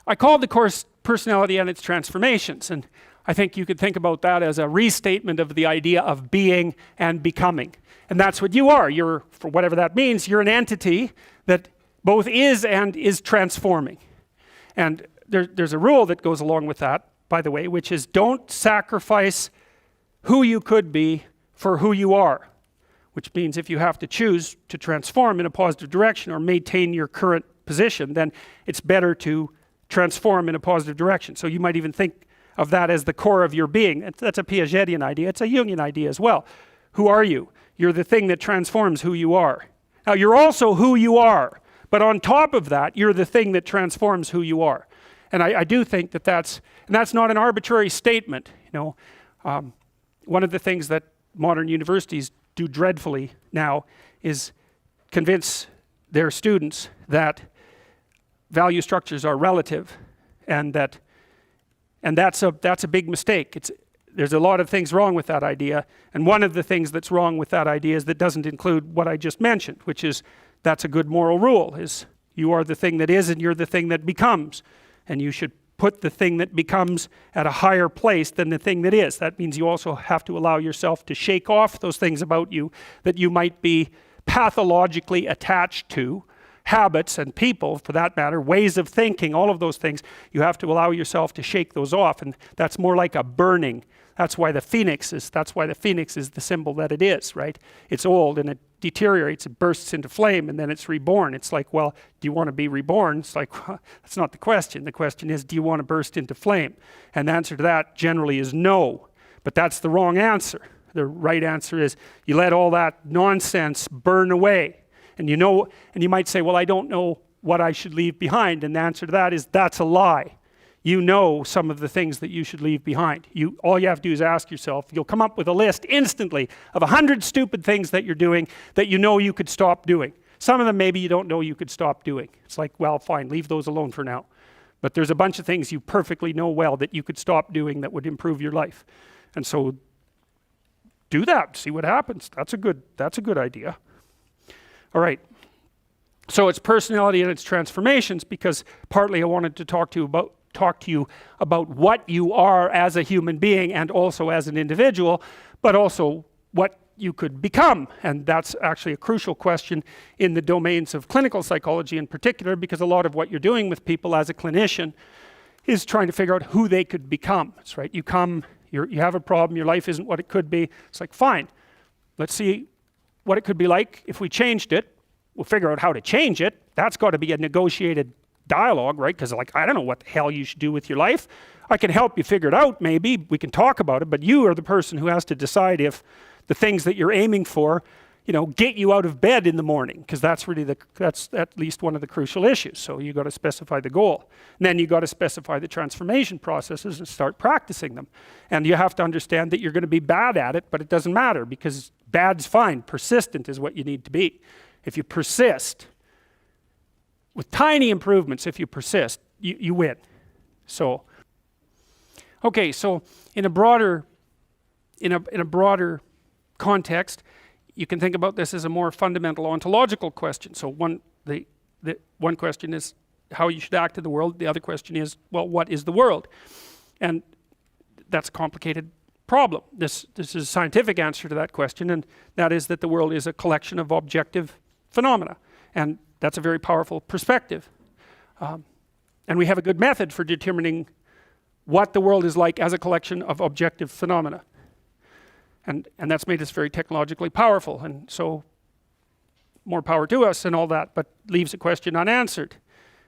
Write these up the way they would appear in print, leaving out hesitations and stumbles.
I called the course Personality and Its Transformations, and I think you could think about that as a restatement of the idea of being and becoming. And that's what you are. You're, for whatever that means, you're an entity that both is and is transforming. And there's a rule that goes along with that, by the way, which is don't sacrifice who you could be for who you are. Which means if you have to choose to transform in a positive direction or maintain your current position, then it's better to transform in a positive direction. So you might even think of that as the core of your being. That's a Piagetian idea. It's a Jungian idea as well. Who are you? You're the thing that transforms who you are. Now you're also who you are, but on top of that, you're the thing that transforms who you are. And I do think that that's not an arbitrary statement. You know, one of the things that modern universities do dreadfully now is convince their students that value structures are relative, and that's a big mistake. There's a lot of things wrong with that idea, and one of the things that's wrong with that idea is that doesn't include what I just mentioned, which is that's a good moral rule, is you are the thing that is and you're the thing that becomes, and you should put the thing that becomes at a higher place than the thing that is. That means you also have to allow yourself to shake off those things about you that you might be pathologically attached to, habits and people for that matter, ways of thinking, all of those things. You have to allow yourself to shake those off, and that's more like a burning. That's why the phoenix is the symbol that it is, right? It's old and it deteriorates, it bursts into flame, and then it's reborn. It's like, well, do you want to be reborn? It's like, well, that's not the question. The question is, do you want to burst into flame? And the answer to that generally is no, but that's the wrong answer. The right answer is you let all that nonsense burn away. And you know, and you might say, well, I don't know what I should leave behind. And the answer to that is that's a lie. You know some of the things that you should leave behind. All you have to do is ask yourself. You'll come up with a list instantly of 100 stupid things that you're doing that you know you could stop doing. Some of them maybe you don't know you could stop doing. It's like, well, fine, leave those alone for now. But there's a bunch of things you perfectly know well that you could stop doing that would improve your life. And so do that, see what happens. That's a good idea. All right. So it's personality and its transformations, because partly I wanted to talk to you about what you are as a human being and also as an individual, but also what you could become. And that's actually a crucial question in the domains of clinical psychology in particular, because a lot of what you're doing with people as a clinician is trying to figure out who they could become. That's right. You have a problem, your life isn't what it could be. It's like, fine, let's see what it could be like if we changed it. We'll figure out how to change it. That's got to be a negotiated dialogue, right? Because like, I don't know what the hell you should do with your life. I can help you figure it out, maybe. We can talk about it, but you are the person who has to decide if the things that you're aiming for, get you out of bed in the morning, because that's really that's at least one of the crucial issues. So you got to specify the goal. And then you got to specify the transformation processes and start practicing them. And you have to understand that you're going to be bad at it, but it doesn't matter, because bad's fine. Persistent is what you need to be. If you persist, with tiny improvements, if you persist, you win. So, okay, so in a broader context, you can think about this as a more fundamental ontological question. So one question is how you should act in the world. The other question is, well, what is the world? And that's a complicated problem. This is a scientific answer to that question, and that is that the world is a collection of objective phenomena. And that's a very powerful perspective. And we have a good method for determining what the world is like as a collection of objective phenomena. And that's made us very technologically powerful. And so more power to us and all that, but leaves a question unanswered.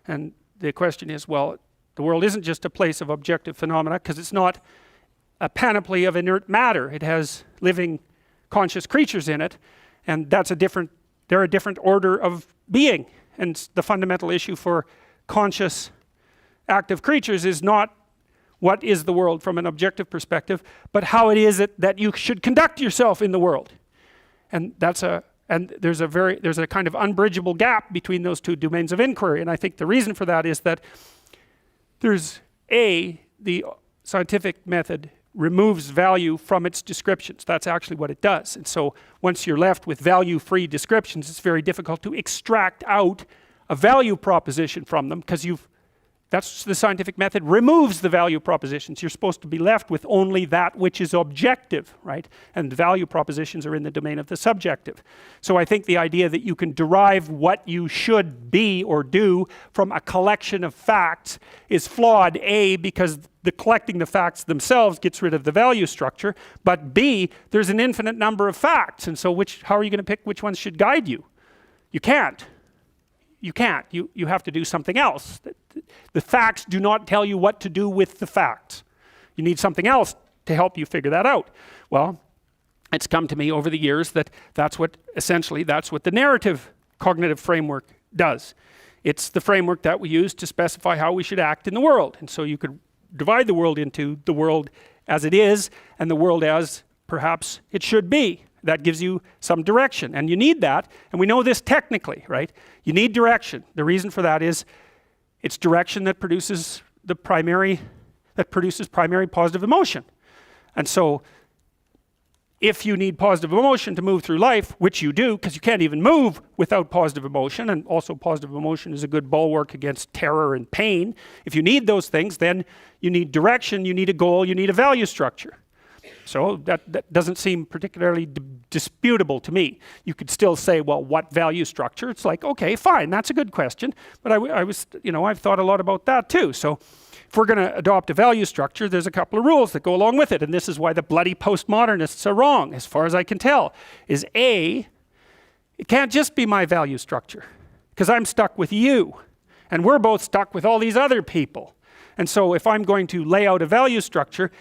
And the question is, well, the world isn't just a place of objective phenomena, because it's not a panoply of inert matter. It has living conscious creatures in it, and they're a different order of being. And the fundamental issue for conscious active creatures is not what is the world from an objective perspective, but how it is that you should conduct yourself in the world. And there's a kind of unbridgeable gap between those two domains of inquiry. And I think the reason for that is that the scientific method removes value from its descriptions. That's actually what it does. And so once you're left with value-free descriptions, it's very difficult to extract out a value proposition from them, because you've That's the scientific method removes the value propositions. You're supposed to be left with only that which is objective, right? And the value propositions are in the domain of the subjective. So I think the idea that you can derive what you should be or do from a collection of facts is flawed, A, because the collecting the facts themselves gets rid of the value structure, but B, there's an infinite number of facts, and so how are you going to pick which ones should guide you? You can't. You can't. You have to do something else. The facts do not tell you what to do with the facts. You need something else to help you figure that out. Well, it's come to me over the years that that's what the narrative cognitive framework does. It's the framework that we use to specify how we should act in the world. And so you could divide the world into the world as it is and the world as perhaps it should be. That gives you some direction, and you need that, and we know this technically, right? You need direction. The reason for that is it's direction that produces primary positive emotion. And so if you need positive emotion to move through life, which you do, because you can't even move without positive emotion, and also positive emotion is a good bulwark against terror and pain. If you need those things, then you need direction, you need a goal, you need a value structure. So that doesn't seem particularly disputable to me. You could still say, well, what value structure? It's like, okay, fine, that's a good question. But I've thought a lot about that too. So if we're going to adopt a value structure, there's a couple of rules that go along with it. And this is why the bloody postmodernists are wrong, as far as I can tell, is A, it can't just be my value structure, because I'm stuck with you. And we're both stuck with all these other people. And so if I'm going to lay out a value structure,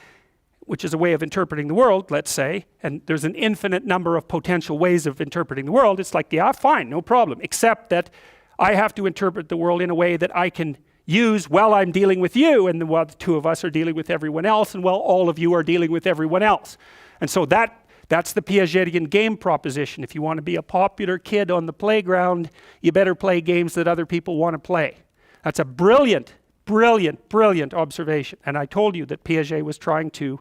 which is a way of interpreting the world, let's say, and there's an infinite number of potential ways of interpreting the world, it's like, yeah, fine, no problem, except that I have to interpret the world in a way that I can use while I'm dealing with you, and while the two of us are dealing with everyone else, and while all of you are dealing with everyone else. And so that's the Piagetian game proposition. If you want to be a popular kid on the playground, you better play games that other people want to play. That's a brilliant observation. And I told you that Piaget was trying to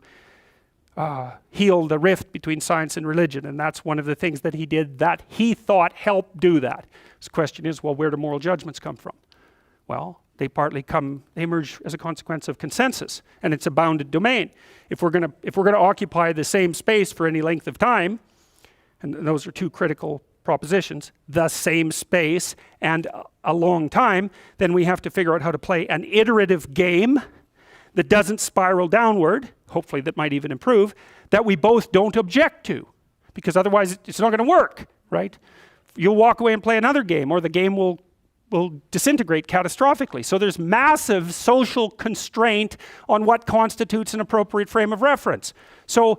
heal the rift between science and religion, and that's one of the things that he did that he thought helped do that. His question is, well, where do moral judgments come from? Well, they emerge as a consequence of consensus, and it's a bounded domain. If we're going to occupy the same space for any length of time, and those are two critical propositions, the same space and a long time, then we have to figure out how to play an iterative game that doesn't spiral downward, hopefully that might even improve, that we both don't object to, because otherwise it's not going to work, right? You'll walk away and play another game, or the game will disintegrate catastrophically. So there's massive social constraint on what constitutes an appropriate frame of reference. So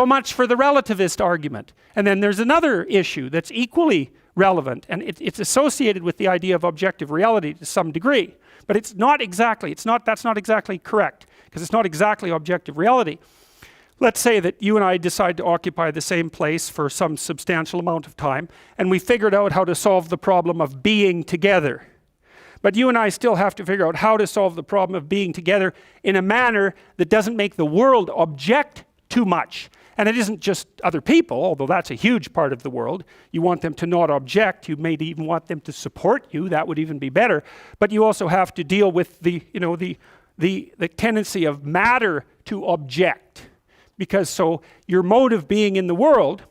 much for the relativist argument. And then there's another issue that's equally relevant, and it's associated with the idea of objective reality to some degree. But that's not exactly correct, because it's not exactly objective reality. Let's say that you and I decide to occupy the same place for some substantial amount of time, and we figured out how to solve the problem of being together. But you and I still have to figure out how to solve the problem of being together in a manner that doesn't make the world object too much. And it isn't just other people, although that's a huge part of the world. You want them to not object. You may even want them to support you. That would even be better. But you also have to deal with the tendency of matter to object. Because so your mode of being in the world,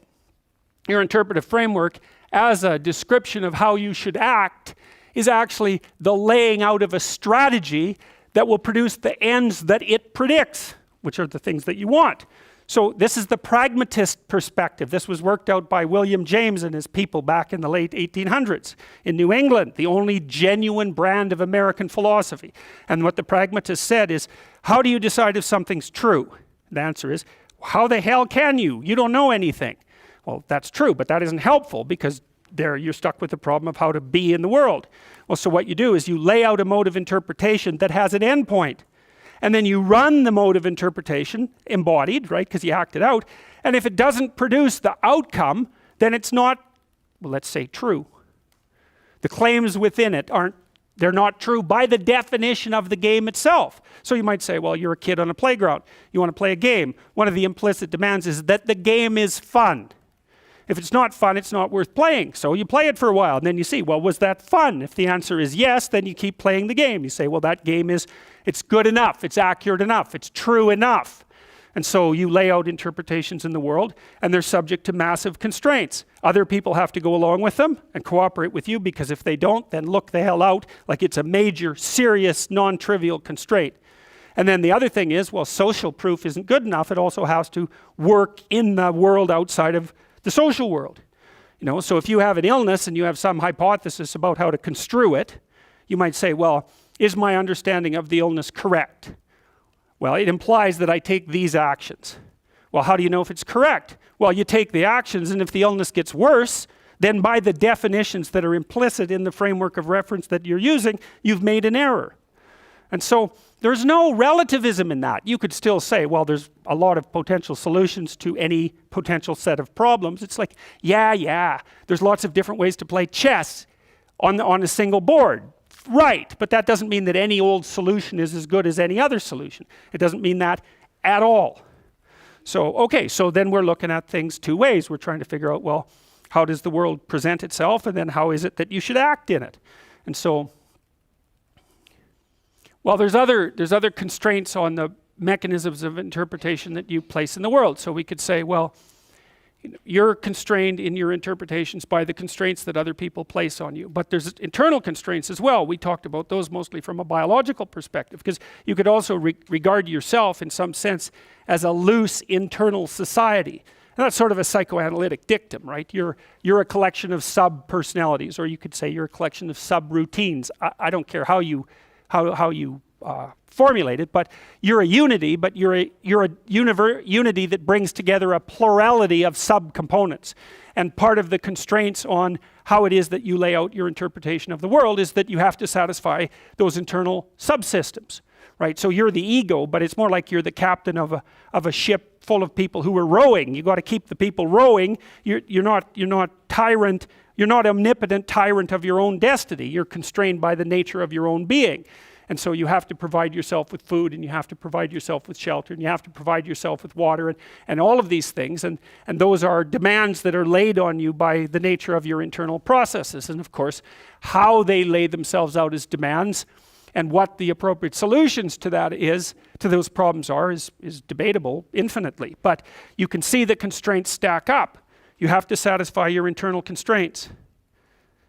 your interpretive framework, as a description of how you should act, is actually the laying out of a strategy that will produce the ends that it predicts, which are the things that you want. So this is the pragmatist perspective. This was worked out by William James and his people back in the late 1800s in New England, the only genuine brand of American philosophy. And what the pragmatist said is, how do you decide if something's true? The answer is, how the hell can you? You don't know anything. Well, that's true, but that isn't helpful, because there you're stuck with the problem of how to be in the world. Well, so what you do is you lay out a mode of interpretation that has an endpoint. And then you run the mode of interpretation, embodied, right, because you act it out. And if it doesn't produce the outcome, then it's not, well, let's say, true. The claims within it they're not true by the definition of the game itself. So you might say, well, you're a kid on a playground. You want to play a game. One of the implicit demands is that the game is fun. If it's not fun, it's not worth playing. So you play it for a while, and then you see, well, was that fun? If the answer is yes, then you keep playing the game. You say, well, that game it's good enough, it's accurate enough, it's true enough. And so you lay out interpretations in the world, and they're subject to massive constraints. Other people have to go along with them and cooperate with you, because if they don't, then look the hell out, like it's a major, serious, non-trivial constraint. And then the other thing is, well, social proof isn't good enough. It also has to work in the world outside of the social world. So if you have an illness and you have some hypothesis about how to construe it, you might say, well, is my understanding of the illness correct? Well, it implies that I take these actions. Well, how do you know if it's correct? Well, you take the actions, and if the illness gets worse, then by the definitions that are implicit in the framework of reference that you're using, you've made an error. And so there's no relativism in that. You could still say, well, there's a lot of potential solutions to any potential set of problems. It's like, yeah, there's lots of different ways to play chess on a single board. Right, but that doesn't mean that any old solution is as good as any other solution. It doesn't mean that at all. So, okay, so then we're looking at things two ways. We're trying to figure out, well, how does the world present itself, and then how is it that you should act in it? And so, well, there's other constraints on the mechanisms of interpretation that you place in the world. So we could say, well, you're constrained in your interpretations by the constraints that other people place on you. But there's internal constraints as well. We talked about those mostly from a biological perspective, because you could also regard yourself in some sense as a loose internal society. And that's sort of a psychoanalytic dictum, right? You're a collection of sub-personalities, or you could say you're a collection of sub-routines. I don't care how you formulate it, but you're a unity, but you're a unity that brings together a plurality of subcomponents. And part of the constraints on how it is that you lay out your interpretation of the world is that you have to satisfy those internal subsystems, right? So you're the ego, but it's more like you're the captain of a ship full of people who are rowing. You got to keep the people rowing. You're not tyrant. You're not omnipotent tyrant of your own destiny. You're constrained by the nature of your own being. And so you have to provide yourself with food, and you have to provide yourself with shelter, and you have to provide yourself with water, and all of these things. And those are demands that are laid on you by the nature of your internal processes. And of course, how they lay themselves out as demands and what the appropriate solutions to that is, to those problems are, is debatable infinitely. But you can see the constraints stack up. You have to satisfy your internal constraints.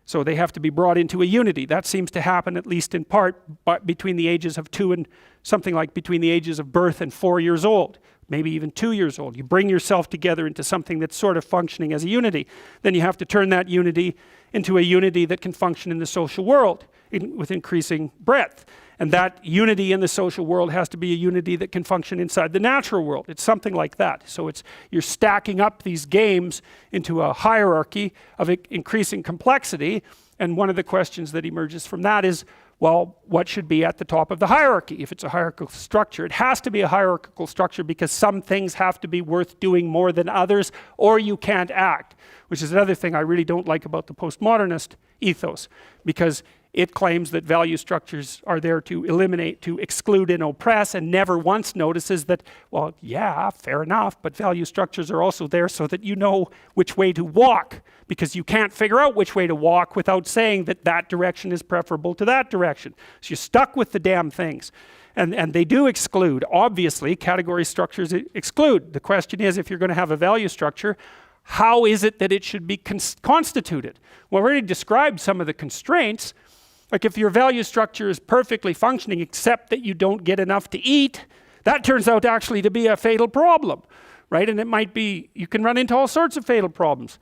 So they have to be brought into a unity. That seems to happen, at least in part, between the ages of 2 and something like between the ages of birth and 4 years old, maybe even 2 years old. You bring yourself together into something that's sort of functioning as a unity. Then you have to turn that unity into a unity that can function in the social world with increasing breadth. And that unity in the social world has to be a unity that can function inside the natural world. It's something like that. So you're stacking up these games into a hierarchy of increasing complexity. And one of the questions that emerges from that is, well, what should be at the top of the hierarchy? If it's a hierarchical structure, it has to be a hierarchical structure, because some things have to be worth doing more than others, or you can't act, which is another thing I really don't like about the postmodernist ethos, because it claims that value structures are there to eliminate, to exclude and oppress, and never once notices that, well, yeah, fair enough, but value structures are also there so that you know which way to walk, because you can't figure out which way to walk without saying that that direction is preferable to that direction. So you're stuck with the damn things. And they do exclude. Obviously, category structures exclude. The question is, if you're going to have a value structure, how is it that it should be constituted? Well, I already described some of the constraints. Like if your value structure is perfectly functioning except that you don't get enough to eat, that turns out actually to be a fatal problem, right? And it might be, you can run into all sorts of fatal problems.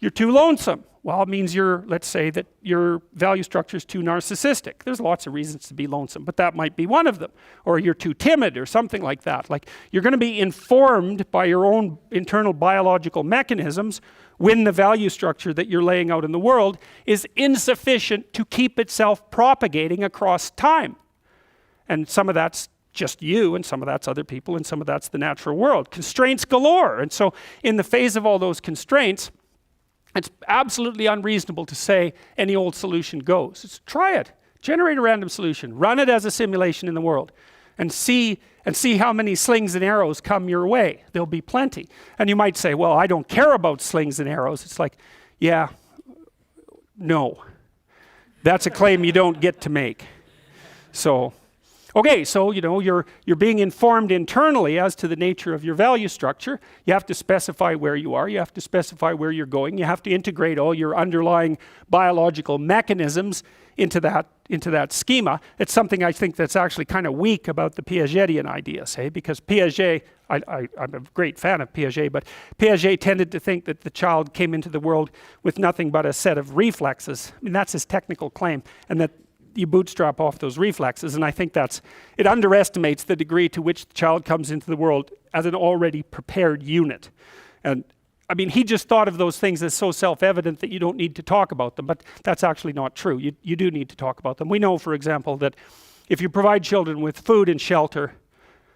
You're too lonesome. Well, it means let's say that your value structure is too narcissistic. There's lots of reasons to be lonesome, but that might be one of them. Or you're too timid or something like that. Like you're going to be informed by your own internal biological mechanisms when the value structure that you're laying out in the world is insufficient to keep itself propagating across time. And some of that's just you, and some of that's other people, and some of that's the natural world. Constraints galore. And so in the face of all those constraints, it's absolutely unreasonable to say any old solution goes. Try it. Generate a random solution. Run it as a simulation in the world. and see how many slings and arrows come your way. There'll be plenty. And you might say, well, I don't care about slings and arrows. It's like, yeah, no. That's a claim you don't get to make. So, okay, so you're being informed internally as to the nature of your value structure. You have to specify where you are. You have to specify where you're going. You have to integrate all your underlying biological mechanisms into that schema. It's something I think that's actually kind of weak about the Piagetian ideas, because Piaget, I'm a great fan of Piaget, but Piaget tended to think that the child came into the world with nothing but a set of reflexes. I mean, that's his technical claim, and that you bootstrap off those reflexes, and I think it underestimates the degree to which the child comes into the world as an already prepared unit. And I mean, he just thought of those things as so self-evident that you don't need to talk about them, but that's actually not true. You do need to talk about them. We know, for example, that if you provide children with food and shelter,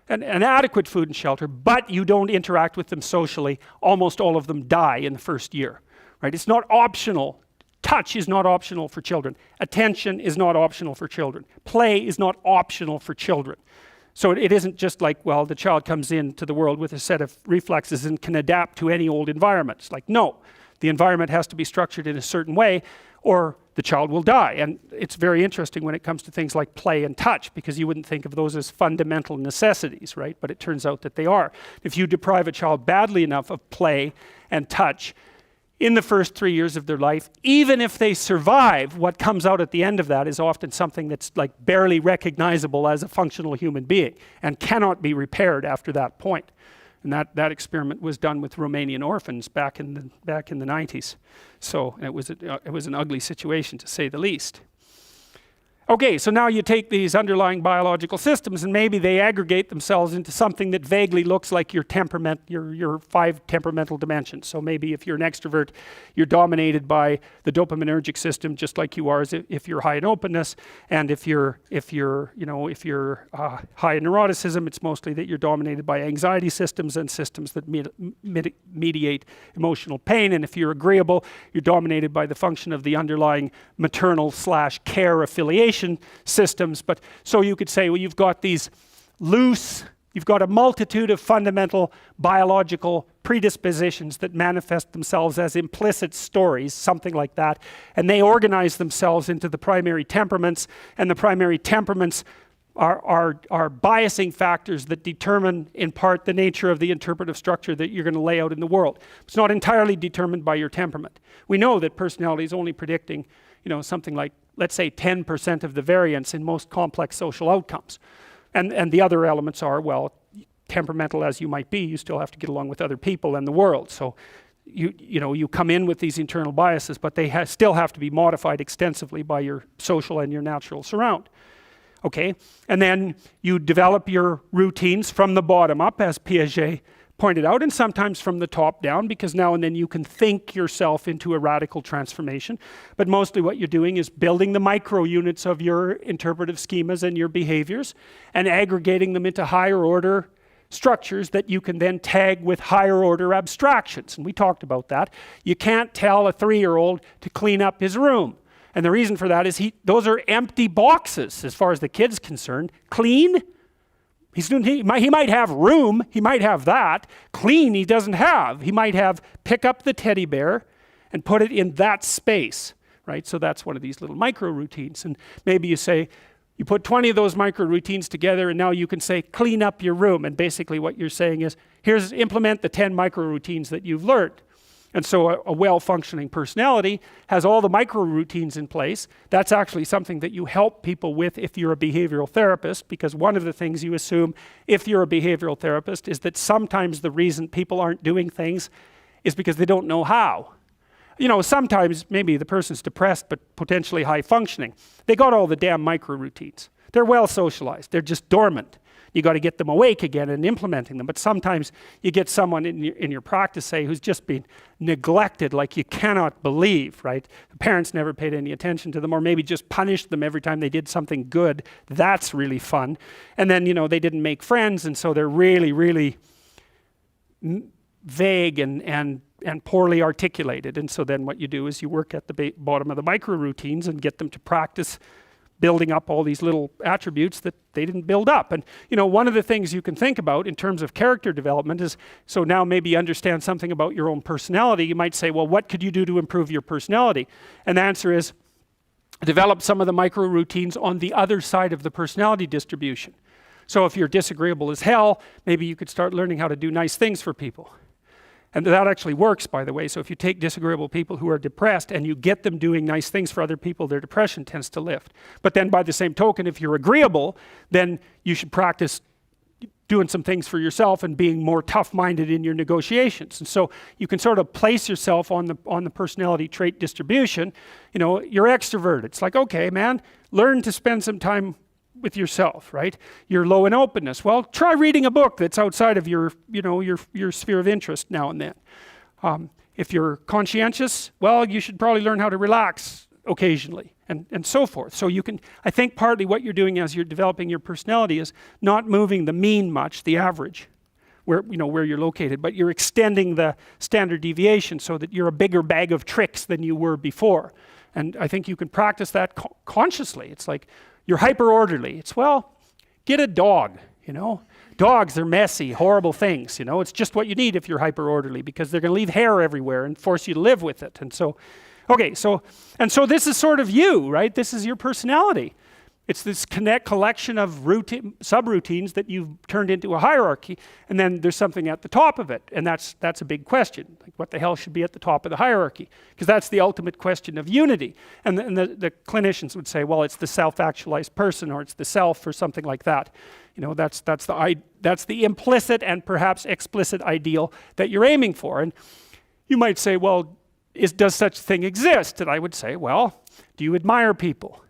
and adequate food and shelter, but you don't interact with them socially, almost all of them die in the first year, right? It's not optional. Touch is not optional for children. Attention is not optional for children. Play is not optional for children. So it isn't just like, well, the child comes into the world with a set of reflexes and can adapt to any old environment. It's like, no, the environment has to be structured in a certain way or the child will die. And it's very interesting when it comes to things like play and touch, because you wouldn't think of those as fundamental necessities, right? But it turns out that they are. If you deprive a child badly enough of play and touch in the first 3 years of their life, even if they survive, what comes out at the end of that is often something that's like barely recognizable as a functional human being and cannot be repaired after that point. And that experiment was done with Romanian orphans back in the 90s. So it was an ugly situation, to say the least. Okay, so now you take these underlying biological systems and maybe they aggregate themselves into something that vaguely looks like your temperament, your 5 temperamental dimensions. So maybe if you're an extrovert, you're dominated by the dopaminergic system, just like you are if you're high in openness. And if you're high in neuroticism, it's mostly that you're dominated by anxiety systems and systems that mediate emotional pain. And if you're agreeable, you're dominated by the function of the underlying maternal/care affiliation systems. But so you could say, well, you've got a multitude of fundamental biological predispositions that manifest themselves as implicit stories, something like that, and they organize themselves into the primary temperaments, and the primary temperaments are biasing factors that determine in part the nature of the interpretive structure that you're going to lay out in the world. It's not entirely determined by your temperament. We know that personality is only predicting something like, let's say, 10% of the variance in most complex social outcomes. And the other elements are, well, temperamental as you might be, you still have to get along with other people and the world. So you come in with these internal biases, but they still have to be modified extensively by your social and your natural surround. Okay, and then you develop your routines from the bottom up, as Piaget pointed out, and sometimes from the top down, because now and then you can think yourself into a radical transformation. But mostly what you're doing is building the micro units of your interpretive schemas and your behaviors and aggregating them into higher order structures that you can then tag with higher order abstractions. And we talked about that. You can't tell a 3-year-old to clean up his room. And the reason for that is those are empty boxes as far as the kid's concerned. Clean? He might have room, he might have that. Clean he doesn't have. He might have pick up the teddy bear and put it in that space, right? So that's one of these little micro routines. And maybe you say, you put 20 of those micro routines together and now you can say, clean up your room. And basically what you're saying is, implement the 10 micro routines that you've learned. And so a well-functioning personality has all the micro routines in place. That's actually something that you help people with if you're a behavioral therapist, because one of the things you assume if you're a behavioral therapist is that sometimes the reason people aren't doing things is because they don't know how. Sometimes maybe the person's depressed but potentially high functioning. They got all the damn micro routines. They're well socialized. They're just dormant. You got to get them awake again and implementing them. But sometimes you get someone in your practice, say, who's just been neglected like you cannot believe, right? The parents never paid any attention to them, or maybe just punished them every time they did something good. That's really fun. And then, they didn't make friends, and so they're really, really vague and poorly articulated. And so then what you do is you work at the bottom of the micro routines and get them to practice building up all these little attributes that they didn't build up. And you know, one of the things you can think about in terms of character development is, so now maybe you understand something about your own personality. You might say, well, what could you do to improve your personality? And the answer is, develop some of the micro routines on the other side of the personality distribution. So if you're disagreeable as hell, maybe you could start learning how to do nice things for people. And that actually works, by the way. So if you take disagreeable people who are depressed and you get them doing nice things for other people, their depression tends to lift. But then by the same token, if you're agreeable, then you should practice doing some things for yourself and being more tough-minded in your negotiations. And so you can sort of place yourself on the personality trait distribution. You know, you're extroverted. It's like, okay, man, learn to spend some time with yourself, right? You're low in openness. Well, try reading a book that's outside of your, you know, your sphere of interest now and then. If you're conscientious, well, you should probably learn how to relax occasionally, and so forth. So you can, I think partly what you're doing as you're developing your personality is not moving the mean much, the average, where, you know, where you're located, but you're extending the standard deviation so that you're a bigger bag of tricks than you were before. And I think you can practice that consciously. It's like, you're hyper orderly. It's, well, get a dog, you know. Dogs are messy, horrible things, you know. It's just what you need if you're hyper orderly, because they're going to leave hair everywhere and force you to live with it. And so, okay, so this is sort of you, right? This is your personality. It's this collection of subroutines that you've turned into a hierarchy, and then there's something at the top of it, and that's a big question. Like, what the hell should be at the top of the hierarchy? Because that's the ultimate question of unity. And the clinicians would say, well, it's the self-actualized person, or it's the self, or something like that. You know, that's the implicit and perhaps explicit ideal that you're aiming for. And you might say, well, does such a thing exist? And I would say, well, do you admire people?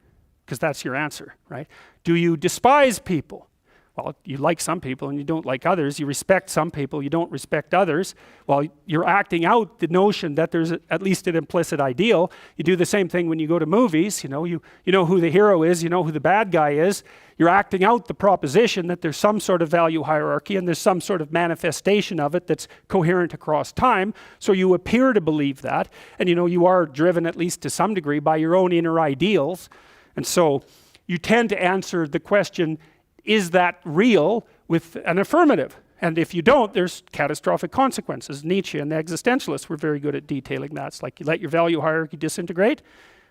Because that's your answer, right? Do you despise people? Well, you like some people and you don't like others. You respect some people, you don't respect others. Well, you're acting out the notion that there's at least an implicit ideal. You do the same thing when you go to movies. You know, you know who the hero is, you know who the bad guy is. You're acting out the proposition that there's some sort of value hierarchy and there's some sort of manifestation of it that's coherent across time. So you appear to believe that. And you know, you are driven at least to some degree by your own inner ideals. And so you tend to answer the question, is that real, with an affirmative? And if you don't, there's catastrophic consequences. Nietzsche and the existentialists were very good at detailing that. It's like, you let your value hierarchy disintegrate,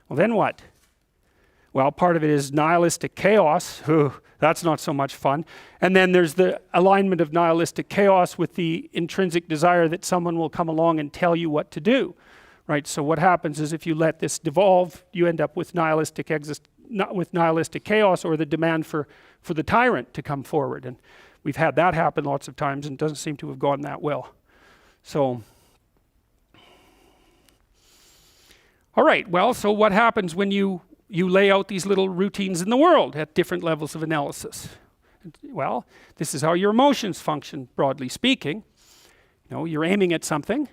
well, then what? Well, part of it is nihilistic chaos. That's not so much fun. And then there's the alignment of nihilistic chaos with the intrinsic desire that someone will come along and tell you what to do. Right, so what happens is, if you let this devolve, you end up with nihilistic chaos, or the demand for the tyrant to come forward. And we've had that happen lots of times, and it doesn't seem to have gone that well. So, all right, well, so what happens when you lay out these little routines in the world at different levels of analysis? Well, this is how your emotions function, broadly speaking. You know, you're aiming at something.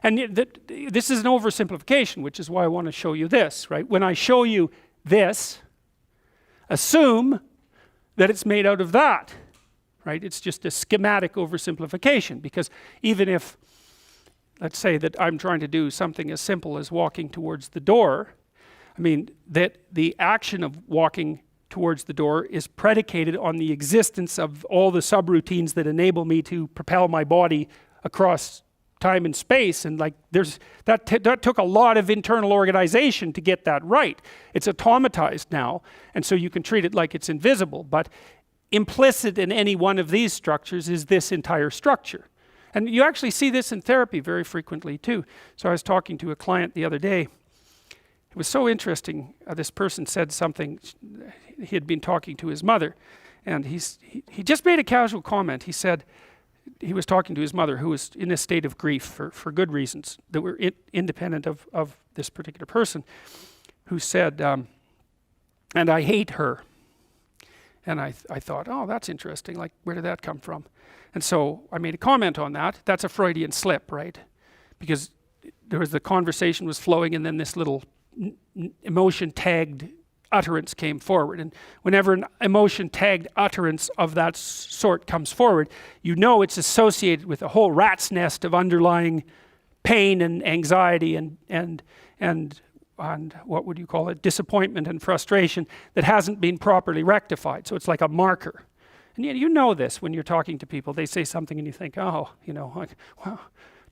And this is an oversimplification, which is why I want to show you this, right? When I show you this, assume that it's made out of that, right? It's just a schematic oversimplification, because even if, let's say that I'm trying to do something as simple as walking towards the door, I mean, that the action of walking towards the door is predicated on the existence of all the subroutines that enable me to propel my body across time and space, and like that took a lot of internal organization to get that right. It's automatized now, and so you can treat it like it's invisible, but implicit in any one of these structures is this entire structure. And you actually see this in therapy very frequently too. So I was talking to a client the other day. It was so interesting. This person said something. He had been talking to his mother, and he just made a casual comment. He said, he was talking to his mother, who was in a state of grief for good reasons that were independent of this particular person, who said, and I hate her. And I thought, oh, that's interesting. Like, where did that come from? And so I made a comment on that. That's a Freudian slip, right? Because the conversation was flowing, and then this little emotion-tagged utterance came forward. And whenever an emotion-tagged utterance of that sort comes forward, you know it's associated with a whole rat's nest of underlying pain and anxiety and what would you call it, disappointment and frustration that hasn't been properly rectified. So it's like a marker. And you know this when you're talking to people. They say something and you think, oh, you know, like, wow,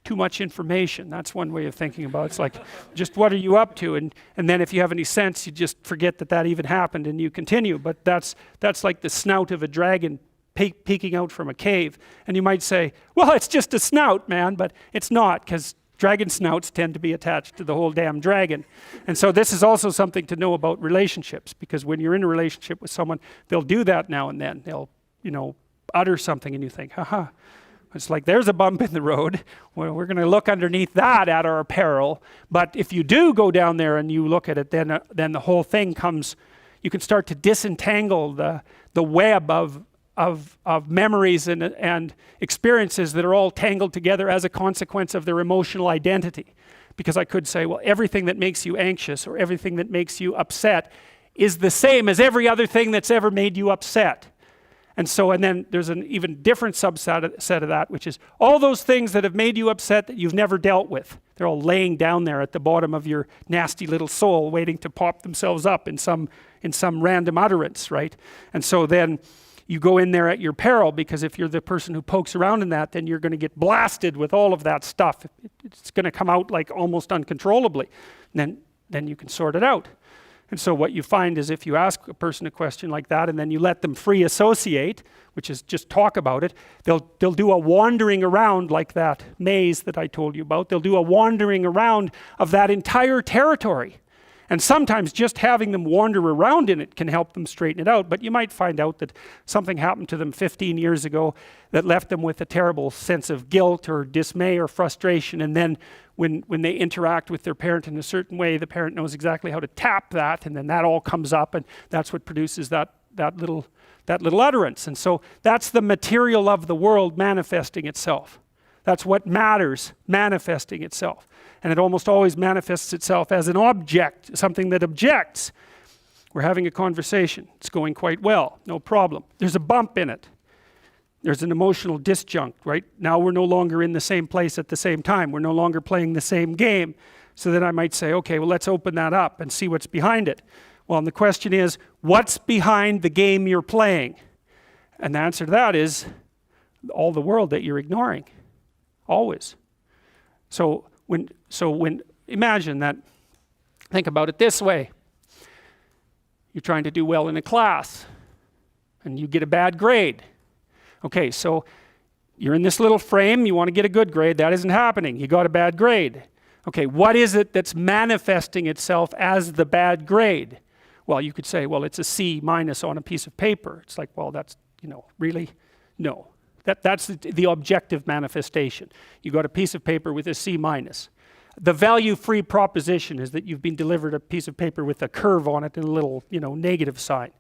too much information. That's one way of thinking about it. It's like, just what are you up to? And then if you have any sense, you just forget that even happened and you continue. But that's like the snout of a dragon peeking out from a cave. And you might say, well, it's just a snout, man. But it's not, because dragon snouts tend to be attached to the whole damn dragon. And so this is also something to know about relationships, because when you're in a relationship with someone, they'll do that now and then. They'll, you know, utter something and you think, haha. It's like, there's a bump in the road. Well, we're going to look underneath that at our peril. But if you do go down there and you look at it, then the whole thing comes, you can start to disentangle the web of memories and experiences that are all tangled together as a consequence of their emotional identity. Because I could say, well, everything that makes you anxious or everything that makes you upset is the same as every other thing that's ever made you upset. And then there's an even different subset of that, which is all those things that have made you upset that you've never dealt with. They're all laying down there at the bottom of your nasty little soul, waiting to pop themselves up in some random utterance, right? And so then you go in there at your peril, because if you're the person who pokes around in that, then you're going to get blasted with all of that stuff. It's going to come out like almost uncontrollably. And then you can sort it out. And so what you find is, if you ask a person a question like that and then you let them free associate, which is just talk about it, they'll do a wandering around like that maze that I told you about. They'll do a wandering around of that entire territory. And sometimes just having them wander around in it can help them straighten it out. But you might find out that something happened to them 15 years ago that left them with a terrible sense of guilt or dismay or frustration. And then when they interact with their parent in a certain way, the parent knows exactly how to tap that, and then that all comes up, and that's what produces that little utterance. And so that's the material of the world manifesting itself. That's what matters manifesting itself. And it almost always manifests itself as an object, something that objects. We're having a conversation. It's going quite well, no problem. There's a bump in it. There's an emotional disjunct, right? Now we're no longer in the same place at the same time. We're no longer playing the same game. So then I might say, okay, well, let's open that up and see what's behind it. Well, and the question is, what's behind the game you're playing? And the answer to that is all the world that you're ignoring. Always. So when imagine that, think about it this way. You're trying to do well in a class and you get a bad grade. Okay, so you're in this little frame, you want to get a good grade, that isn't happening, you got a bad grade. Okay, what is it that's manifesting itself as the bad grade? Well, you could say, well, it's a C- on a piece of paper. It's like, well, that's, really? No. That's the objective manifestation. You got a piece of paper with a C-. The value-free proposition is that you've been delivered a piece of paper with a curve on it and a little, negative sign.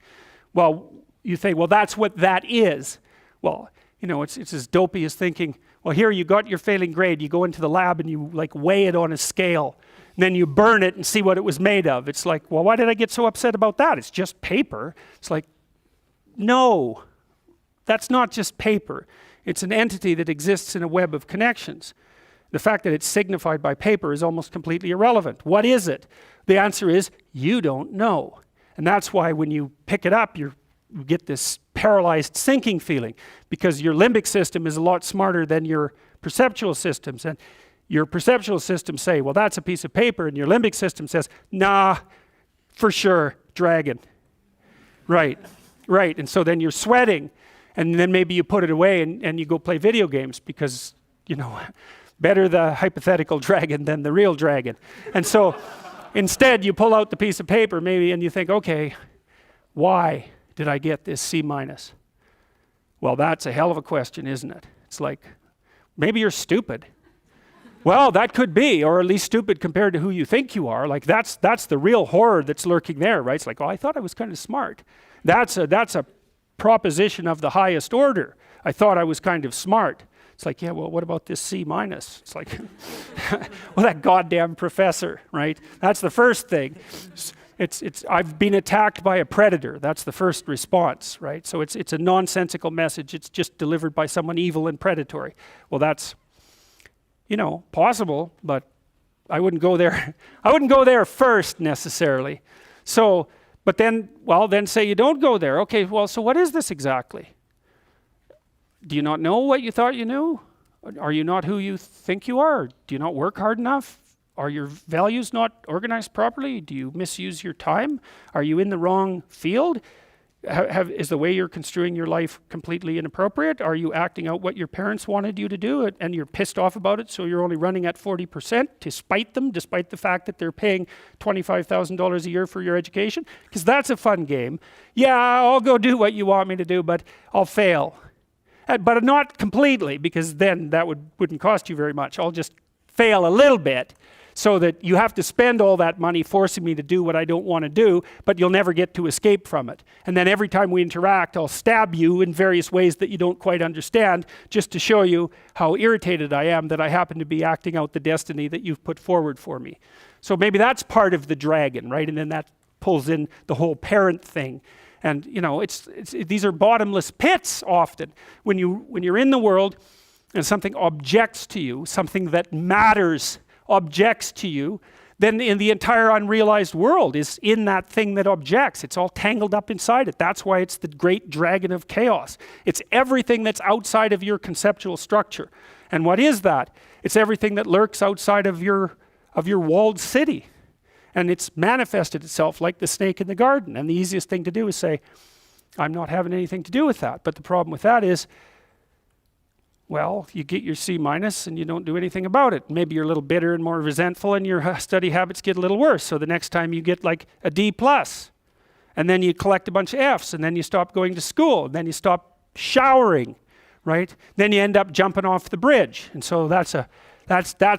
Well, you think, well, that's what that is. Well, it's as dopey as thinking, well, here you got your failing grade, you go into the lab and you weigh it on a scale, and then you burn it and see what it was made of. It's like, well, why did I get so upset about that? It's just paper. It's like, no, that's not just paper. It's an entity that exists in a web of connections. The fact that it's signified by paper is almost completely irrelevant. What is it? The answer is, you don't know. And that's why when you pick it up, you get this paralyzed sinking feeling, because your limbic system is a lot smarter than your perceptual systems. And your perceptual systems say, well, that's a piece of paper, and your limbic system says, nah, for sure, dragon. Right. And so then you're sweating, and then maybe you put it away and you go play video games, because, better the hypothetical dragon than the real dragon. And so instead you pull out the piece of paper maybe and you think, okay, why did I get this C-? Well, that's a hell of a question, isn't it? It's like, maybe you're stupid. Well, that could be, or at least stupid compared to who you think you are. Like that's the real horror that's lurking there, right? It's like, oh, I thought I was kind of smart. That's a proposition of the highest order. I thought I was kind of smart. It's like, yeah, well, what about this C-? It's like, well, that goddamn professor, right? That's the first thing. I've been attacked by a predator. That's the first response, right? So it's a nonsensical message. It's just delivered by someone evil and predatory. Well, that's, possible, but I wouldn't go there. I wouldn't go there first necessarily. So, but then, well, then say you don't go there. Okay, well, so what is this exactly? Do you not know what you thought you knew? Are you not who you think you are? Do you not work hard enough? Are your values not organized properly? Do you misuse your time? Are you in the wrong field? Is the way you're construing your life completely inappropriate? Are you acting out what your parents wanted you to do and you're pissed off about it, so you're only running at 40% to spite them, despite the fact that they're paying $25,000 a year for your education? Because that's a fun game. Yeah, I'll go do what you want me to do, but I'll fail. But not completely, because then that wouldn't cost you very much. I'll just fail a little bit, so that you have to spend all that money forcing me to do what I don't want to do, but you'll never get to escape from it. And then every time we interact, I'll stab you in various ways that you don't quite understand, just to show you how irritated I am that I happen to be acting out the destiny that you've put forward for me. So maybe that's part of the dragon, right? And then that pulls in the whole parent thing. And you know, these are bottomless pits often. When you're in the world and something objects to you, something that matters objects to you, then in the entire unrealized world is in that thing that objects. It's all tangled up inside it. That's why it's the great dragon of chaos. It's everything that's outside of your conceptual structure. And what is that? It's everything that lurks outside of your walled city. And it's manifested itself like the snake in the garden. And the easiest thing to do is say, I'm not having anything to do with that. But the problem with that is, well, you get your C- and you don't do anything about it. Maybe you're a little bitter and more resentful and your study habits get a little worse. So the next time you get like a D+, and then you collect a bunch of Fs, and then you stop going to school, and then you stop showering, right? Then you end up jumping off the bridge. And so that's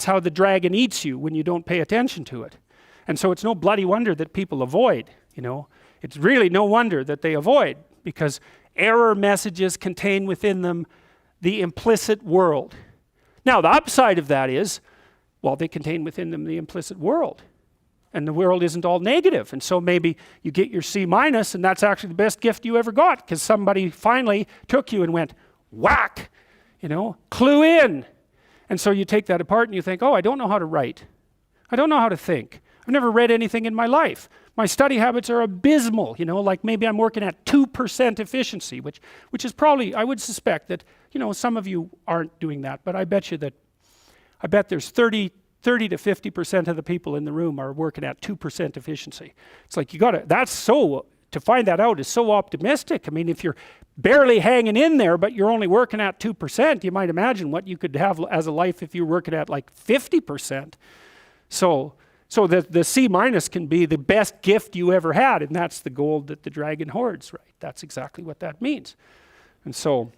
how the dragon eats you when you don't pay attention to it. And so it's no bloody wonder that people avoid, you know. It's really no wonder that they avoid, because error messages contain within them the implicit world. Now, the upside of that is, well, they contain within them the implicit world. And the world isn't all negative. And so maybe you get your C-, and that's actually the best gift you ever got, because somebody finally took you and went, whack, you know, clue in. And so you take that apart and you think, oh, I don't know how to write. I don't know how to think. I've never read anything in my life. My study habits are abysmal, you know, like maybe I'm working at 2% efficiency, which is probably, I would suspect that, you know, some of you aren't doing that, but I bet there's 30 to 50% of the people in the room are working at 2% efficiency. It's like to find that out is so optimistic. I mean, if you're barely hanging in there, but you're only working at 2%, you might imagine what you could have as a life if you're working at like 50%. So the C- can be the best gift you ever had, and that's the gold that the dragon hoards, right? That's exactly what that means. And so,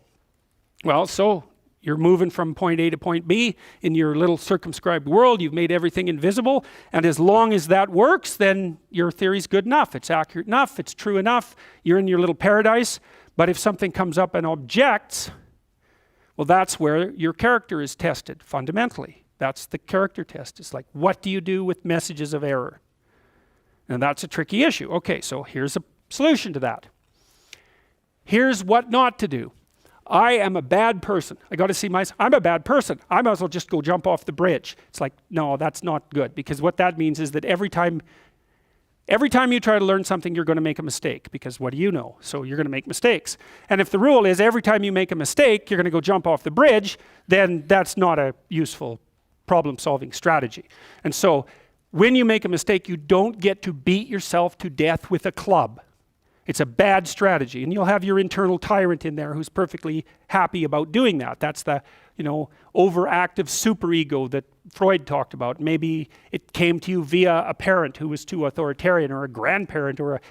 well, so you're moving from point A to point B in your little circumscribed world. You've made everything invisible, and as long as that works, then your theory's good enough. It's accurate enough. It's true enough. You're in your little paradise. But if something comes up and objects, well, that's where your character is tested fundamentally. That's the character test. It's like, what do you do with messages of error? And that's a tricky issue. Okay, so here's a solution to that. Here's what not to do. I am a bad person. I got to see myself. I'm a bad person. I might as well just go jump off the bridge. It's like, no, that's not good, because what that means is that every time you try to learn something, you're going to make a mistake, because what do you know? So you're going to make mistakes. And if the rule is every time you make a mistake, you're going to go jump off the bridge, then that's not a useful problem-solving strategy. And so when you make a mistake, you don't get to beat yourself to death with a club. It's a bad strategy, and you'll have your internal tyrant in there who's perfectly happy about doing that. That's the, you know, overactive superego that Freud talked about. Maybe it came to you via a parent who was too authoritarian, or a grandparent, or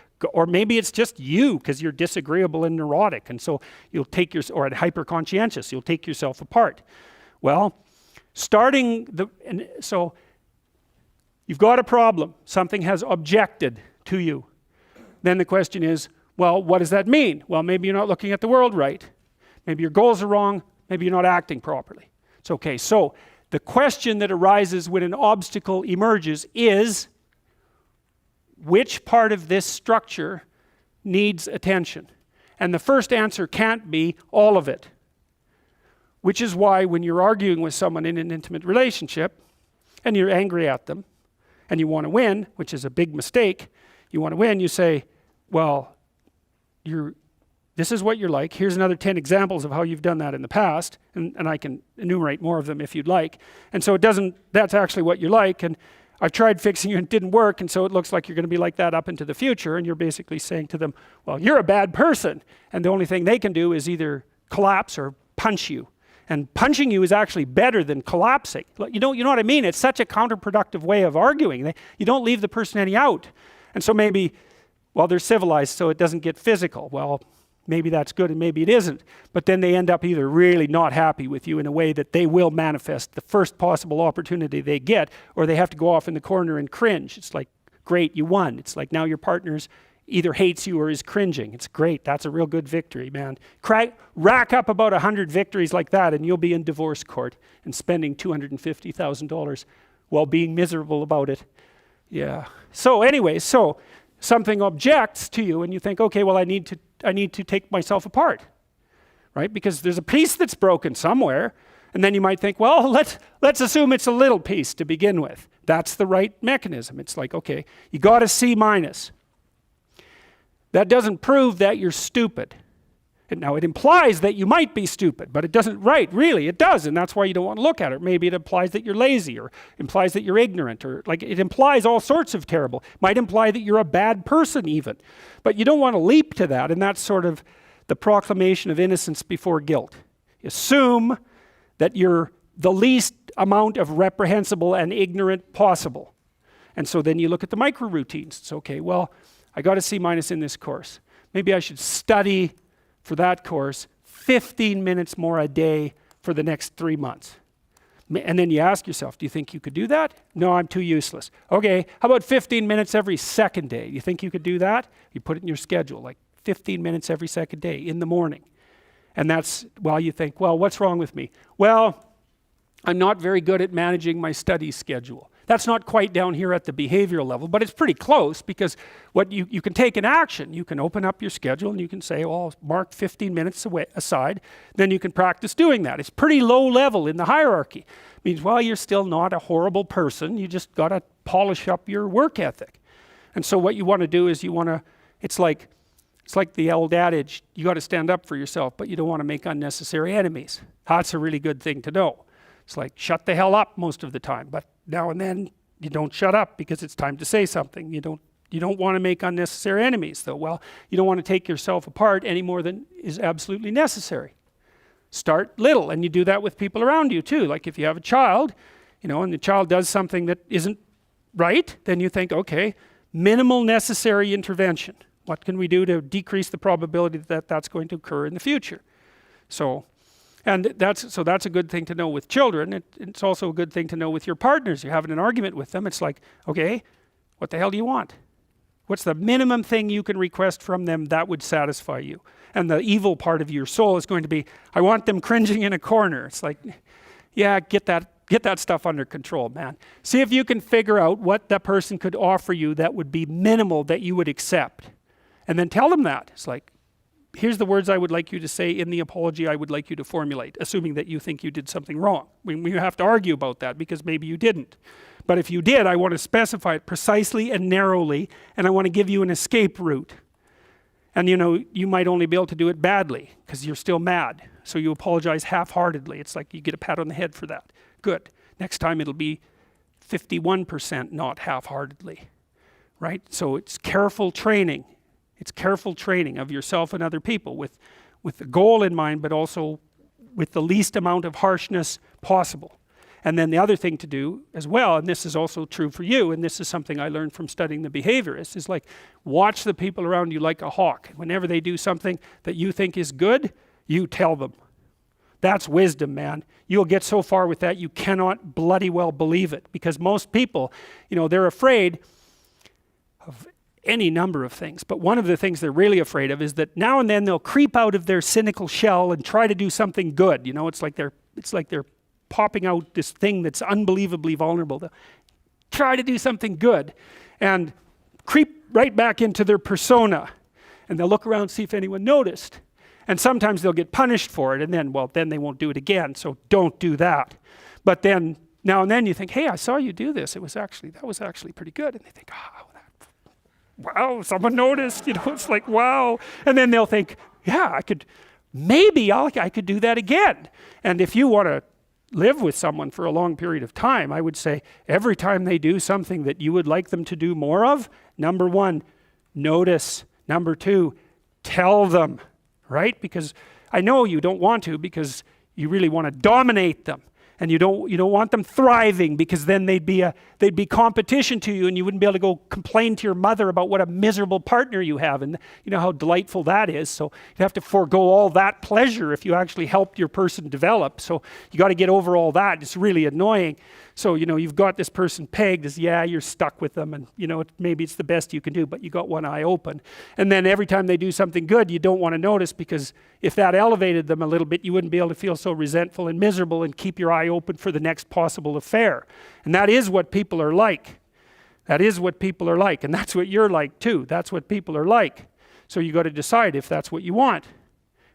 maybe it's just you because you're disagreeable and neurotic, and so you'll take or hyper-conscientious. You'll take yourself apart. Well, so you've got a problem. Something has objected to you. Then the question is, well, what does that mean? Well, maybe you're not looking at the world right. Maybe your goals are wrong. Maybe you're not acting properly. It's okay. So the question that arises when an obstacle emerges is, which part of this structure needs attention? And the first answer can't be all of it. Which is why when you're arguing with someone in an intimate relationship, and you're angry at them, and you want to win, which is a big mistake, you want to win, you say, well, this is what you're like. Here's another 10 examples of how you've done that in the past, and I can enumerate more of them if you'd like. And so that's actually what you're like, and I've tried fixing you and it didn't work, and so it looks like you're going to be like that up into the future, and you're basically saying to them, well, you're a bad person, and the only thing they can do is either collapse or punch you. And punching you is actually better than collapsing. You know what I mean? It's such a counterproductive way of arguing. You don't leave the person any out. And so maybe, well, they're civilized so it doesn't get physical. Well, maybe that's good and maybe it isn't. But then they end up either really not happy with you in a way that they will manifest the first possible opportunity they get, or they have to go off in the corner and cringe. It's like, great, you won. It's like now your partner's either hates you or is cringing. It's great. That's a real good victory, man. Rack up about 100 victories like that and you'll be in divorce court and spending $250,000 while being miserable about it. Yeah. So anyway, something objects to you and you think, okay, well, I need to take myself apart, right? Because there's a piece that's broken somewhere, and then you might think, well, let's assume it's a little piece to begin with. That's the right mechanism. It's like, okay, you got a C-. That doesn't prove that you're stupid. Now, it implies that you might be stupid, but it doesn't, right, really, it does, and that's why you don't want to look at it. Maybe it implies that you're lazy, or implies that you're ignorant, or like it implies all sorts of terrible. Might imply that you're a bad person even. But you don't want to leap to that, and that's sort of the proclamation of innocence before guilt. Assume that you're the least amount of reprehensible and ignorant possible. And so then you look at the micro routines. It's okay, well, I got a C- in this course. Maybe I should study for that course 15 minutes more a day for the next 3 months. And then you ask yourself, do you think you could do that? No, I'm too useless. Okay, how about 15 minutes every second day? You think you could do that? You put it in your schedule, like 15 minutes every second day in the morning. And that's, well, you think, well, what's wrong with me? Well, I'm not very good at managing my study schedule. That's not quite down here at the behavioral level, but it's pretty close, because what you can take an action. You can open up your schedule and you can say, oh, I'll mark 15 minutes aside. Then you can practice doing that. It's pretty low level in the hierarchy. It means, well, you're still not a horrible person. You just got to polish up your work ethic. And so what you want to do is it's like the old adage, you got to stand up for yourself, but you don't want to make unnecessary enemies. That's a really good thing to know. It's like, shut the hell up most of the time, but now and then you don't shut up because it's time to say something. You don't want to make unnecessary enemies, though. Well, you don't want to take yourself apart any more than is absolutely necessary. Start little, and you do that with people around you too. Like if you have a child, and the child does something that isn't right, then you think, okay, minimal necessary intervention. What can we do to decrease the probability that that's going to occur in the future? That's a good thing to know with children. It's also a good thing to know with your partners. You're having an argument with them. It's like, okay, what the hell do you want? What's the minimum thing you can request from them that would satisfy you? And the evil part of your soul is going to be, I want them cringing in a corner. It's like, yeah, get that stuff under control, man. See if you can figure out what that person could offer you that would be minimal that you would accept. And then tell them that. It's like, here's the words I would like you to say in the apology I would like you to formulate, assuming that you think you did something wrong. We have to argue about that because maybe you didn't. But if you did, I want to specify it precisely and narrowly, and I want to give you an escape route. And you might only be able to do it badly because you're still mad. So you apologize half-heartedly. It's like you get a pat on the head for that. Good. Next time it'll be 51% not half-heartedly, right? So it's careful training. It's careful training of yourself and other people with the goal in mind, but also with the least amount of harshness possible. And then the other thing to do as well, and this is also true for you, and this is something I learned from studying the behaviorists, is like watch the people around you like a hawk. Whenever they do something that you think is good, you tell them. That's wisdom, man. You'll get so far with that you cannot bloody well believe it, because most people, they're afraid of any number of things, but one of the things they're really afraid of is that now and then they'll creep out of their cynical shell and try to do something good. It's like they're popping out this thing that's unbelievably vulnerable. They'll try to do something good and creep right back into their persona, and they'll look around, see if anyone noticed, and sometimes they'll get punished for it, and then they won't do it again. So don't do that. But then Now and then you think, hey, I saw you do this. That was actually pretty good. And they think, oh, wow, someone noticed. It's like, wow. And then they'll think, yeah, I could do that again. And if you want to live with someone for a long period of time, I would say every time they do something that you would like them to do more of, number one, notice. Number two, tell them, right? Because I know you don't want to, because you really want to dominate them. And you don't want them thriving, because then they'd be competition to you, and you wouldn't be able to go complain to your mother about what a miserable partner you have, and you know how delightful that is. So you have to forego all that pleasure if you actually help your person develop. So you got to get over all that. It's really annoying. So you've got this person pegged as, yeah, you're stuck with them, and maybe it's the best you can do, but you got one eye open. And then every time they do something good, you don't want to notice, because if that elevated them a little bit, you wouldn't be able to feel so resentful and miserable and keep your eye open for the next possible affair. And that is what people are like. That is what people are like, and that's what you're like too. That's what people are like. So you got to decide if that's what you want,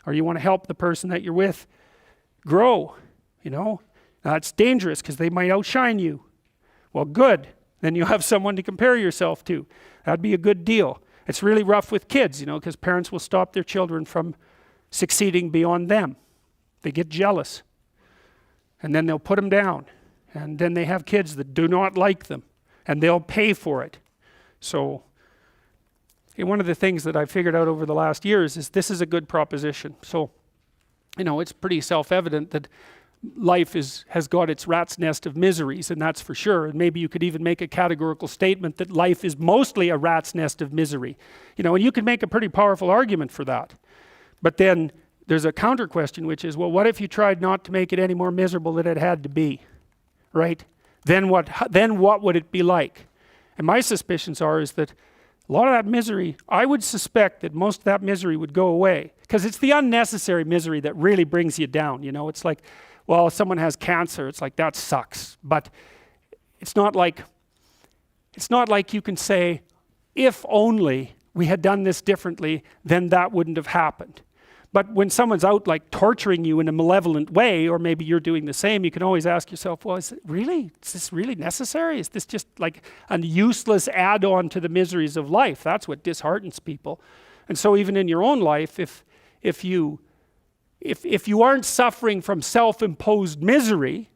or you want to help the person that you're with grow. Now it's dangerous, because they might outshine you. Well, good. Then you have someone to compare yourself to. That'd be a good deal. It's really rough with kids, because parents will stop their children from succeeding beyond them. They get jealous. And then they'll put them down. And then they have kids that do not like them. And they'll pay for it. So one of the things that I figured out over the last years is this is a good proposition. So, it's pretty self-evident that life has got its rat's nest of miseries, and that's for sure. And maybe you could even make a categorical statement that life is mostly a rat's nest of misery. And you could make a pretty powerful argument for that. But then there's a counter question, which is, well, what if you tried not to make it any more miserable than it had to be, right? Then what would it be like? And my suspicions is that a lot of that misery, I would suspect that most of that misery would go away, because it's the unnecessary misery that really brings you down. It's like, well, if someone has cancer, it's like, that sucks. But it's not like you can say, if only we had done this differently, then that wouldn't have happened. But when someone's out like torturing you in a malevolent way, or maybe you're doing the same, you can always ask yourself, well, is this really necessary? Is this just like a useless add-on to the miseries of life? That's what disheartens people. And so even in your own life, if you aren't suffering from self-imposed misery,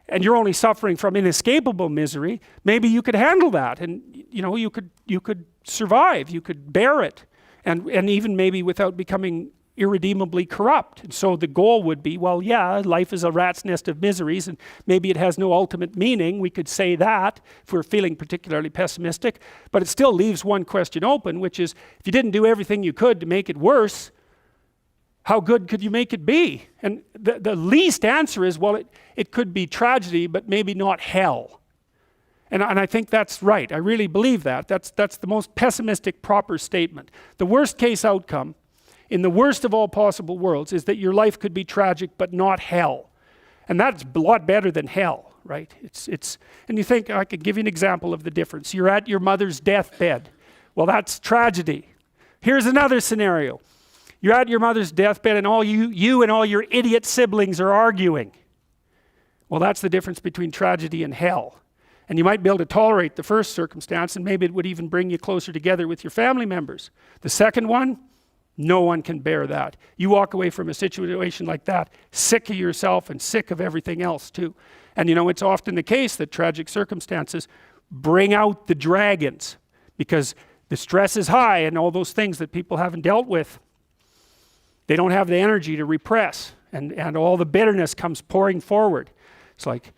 and you're only suffering from inescapable misery, maybe you could handle that, and you could survive, you could bear it, and even maybe without becoming irredeemably corrupt. And so the goal would be, well, yeah, life is a rat's nest of miseries, and maybe it has no ultimate meaning. We could say that if we're feeling particularly pessimistic, but it still leaves one question open, which is, if you didn't do everything you could to make it worse, how good could you make it be? And the least answer is, well, it could be tragedy, but maybe not hell. And I think that's right. I really believe that. That's the most pessimistic, proper statement. The worst case outcome, in the worst of all possible worlds, is that your life could be tragic, but not hell. And that's a lot better than hell, right? And you think, I could give you an example of the difference. You're at your mother's deathbed. Well, that's tragedy. Here's another scenario. You're at your mother's deathbed, and all you and all your idiot siblings are arguing. Well, that's the difference between tragedy and hell. And you might be able to tolerate the first circumstance, and maybe it would even bring you closer together with your family members. The second one, no one can bear that. You walk away from a situation like that sick of yourself and sick of everything else too. And it's often the case that tragic circumstances bring out the dragons, because the stress is high, and all those things that people haven't dealt with, they don't have the energy to repress, and all the bitterness comes pouring forward. It's like,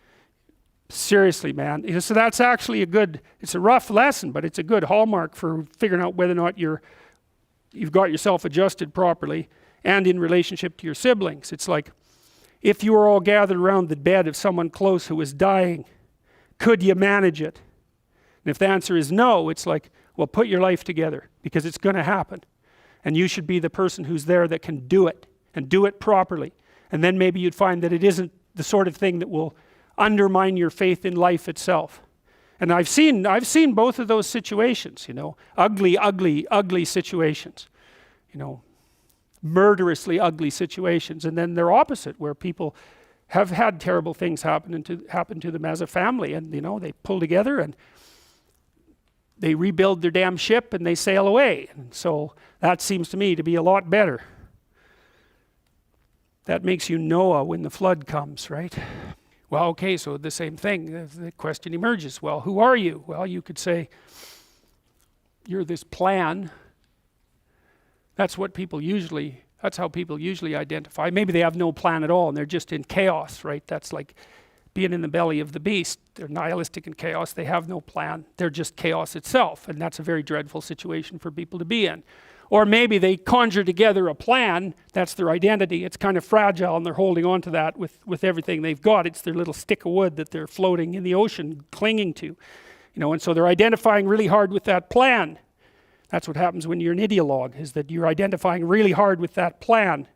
seriously, man. So that's actually it's a rough lesson, but it's a good hallmark for figuring out whether or not you've got yourself adjusted properly, and in relationship to your siblings. It's like, if you were all gathered around the bed of someone close who was dying, could you manage it? And if the answer is no, it's like, well, put your life together, because it's going to happen. And you should be the person who's there that can do it, and do it properly. And then maybe you'd find that it isn't the sort of thing that will undermine your faith in life itself. And I've seen both of those situations, ugly situations, murderously ugly situations. And then they're opposite, where people have had terrible things happen to them as a family, and you know, they pull together and they rebuild their damn ship and they sail away. And so that seems to me to be a lot better. That makes you Noah when the flood comes, right? Well, okay, so the same thing, the question emerges, well, who are you? Well, you could say, you're this plan. That's how people usually identify. Maybe they have no plan at all and they're just in chaos, right? That's like being in the belly of the beast. They're nihilistic in chaos, they have no plan, they're just chaos itself, and that's a very dreadful situation for people to be in. Or maybe they conjure together a plan, that's their identity, it's kind of fragile and they're holding on to that with everything they've got. It's their little stick of wood that they're floating in the ocean, clinging to. You know, and so they're identifying really hard with that plan. That's what happens when you're an ideologue, is that you're identifying really hard with that plan.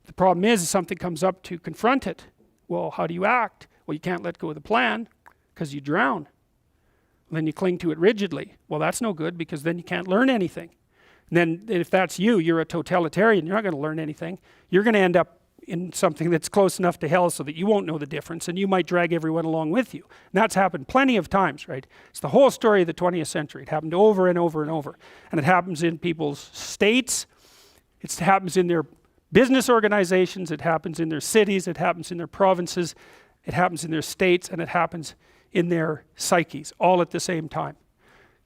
The problem is, if something comes up to confront it, well, how do you act? Well, you can't let go of the plan because you drown. Then you cling to it rigidly. Well, that's no good, because then you can't learn anything. And then if that's you, you're a totalitarian, you're not going to learn anything. You're going to end up in something that's close enough to hell so that you won't know the difference, and you might drag everyone along with you. And that's happened plenty of times, right? It's the whole story of the 20th century. It happened over and over and over. And it happens in people's states, it happens in their business organizations, it happens in their cities, it happens in their provinces, it happens in their states, and it happens in their psyches, all at the same time.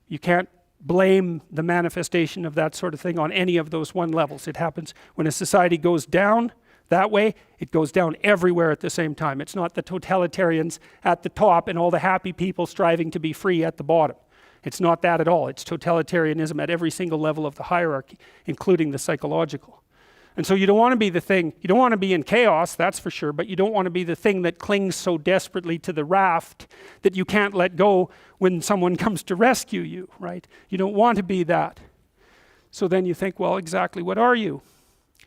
You can't blame the manifestation of that sort of thing on any of those one levels. It happens when a society goes down that way, it goes down everywhere at the same time. It's not the totalitarians at the top and all the happy people striving to be free at the bottom. It's not that at all. It's totalitarianism at every single level of the hierarchy, including the psychological. And so you don't want to be the thing, you don't want to be in chaos, that's for sure, but you don't want to be the thing that clings so desperately to the raft that you can't let go when someone comes to rescue you, right? You don't want to be that. So then you think, well, exactly what are you?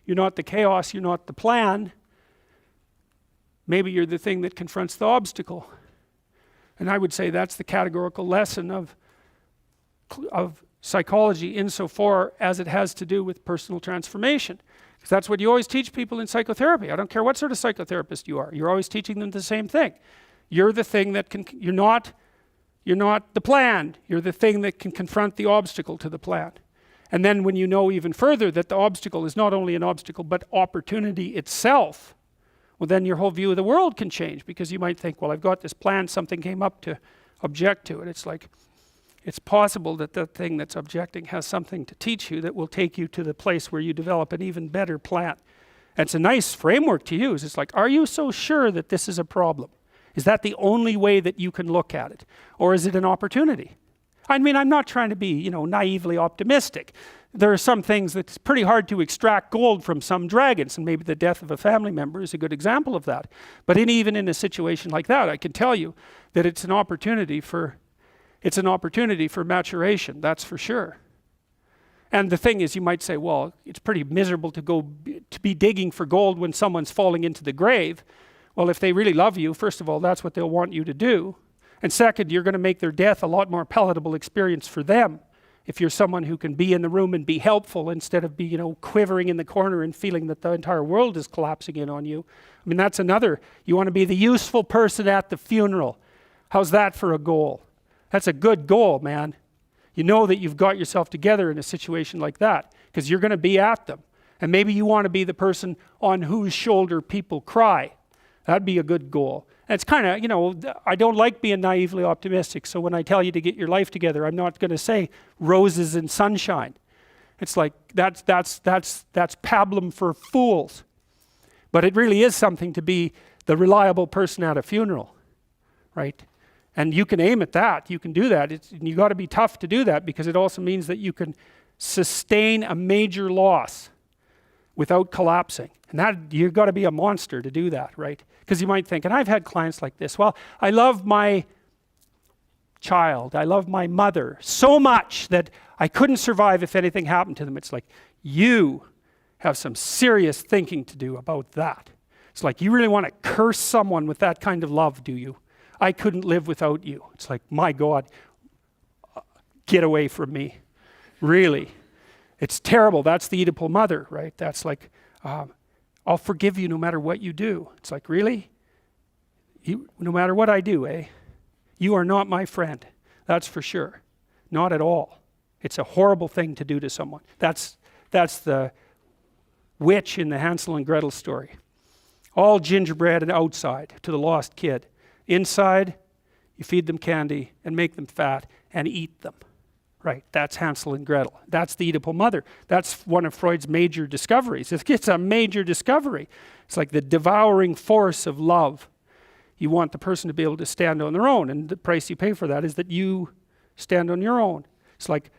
You're not the chaos, you're not the plan. Maybe you're the thing that confronts the obstacle. And I would say that's the categorical lesson of psychology insofar as it has to do with personal transformation. Because that's what you always teach people in psychotherapy. I don't care what sort of psychotherapist you are. You're always teaching them the same thing. You're the thing that can, you're not the plan. You're the thing that can confront the obstacle to the plan. And then when you know even further that the obstacle is not only an obstacle, but opportunity itself, well, then your whole view of the world can change, because you might think, well, I've got this plan, something came up to object to it. It's like, it's possible that the thing that's objecting has something to teach you that will take you to the place where you develop an even better plan. And it's a nice framework to use. It's like, are you so sure that this is a problem? Is that the only way that you can look at it? Or is it an opportunity? I mean, I'm not trying to be, naively optimistic. There are some things that's pretty hard to extract gold from some dragons, and maybe the death of a family member is a good example of that. But even in a situation like that, I can tell you that it's an opportunity for maturation, that's for sure. And the thing is, you might say, well, it's pretty miserable to be digging for gold when someone's falling into the grave. Well, if they really love you, first of all, that's what they'll want you to do. And second, you're going to make their death a lot more palatable experience for them if you're someone who can be in the room and be helpful instead of be, quivering in the corner and feeling that the entire world is collapsing in on you. I mean, that's another. You want to be the useful person at the funeral. How's that for a goal? That's a good goal, man. You know that you've got yourself together in a situation like that because you're going to be at them. And maybe you want to be the person on whose shoulder people cry. That'd be a good goal. And it's kind of, I don't like being naively optimistic. So when I tell you to get your life together, I'm not going to say roses and sunshine. It's like, that's pablum for fools. But it really is something to be the reliable person at a funeral, right? And you can aim at that. You can do that. You got to be tough to do that, because it also means that you can sustain a major loss without collapsing. And that you've got to be a monster to do that, right? Because you might think, and I've had clients like this, well, I love my child, I love my mother so much that I couldn't survive if anything happened to them. It's like, you have some serious thinking to do about that. It's like, you really want to curse someone with that kind of love, do you? I couldn't live without you. It's like, my God, get away from me. Really. It's terrible. That's the Oedipal mother, right? That's like, I'll forgive you no matter what you do. It's like, really? no matter what I do, you are not my friend. That's for sure. Not at all. It's a horrible thing to do to someone. That's the witch in the Hansel and Gretel story. All gingerbread and outside to the lost kid. Inside, you feed them candy and make them fat and eat them. Right, that's Hansel and Gretel. That's the Oedipal mother. That's one of Freud's major discoveries. It's a major discovery. It's like the devouring force of love. You want the person to be able to stand on their own, and the price you pay for that is that you stand on your own. It's like,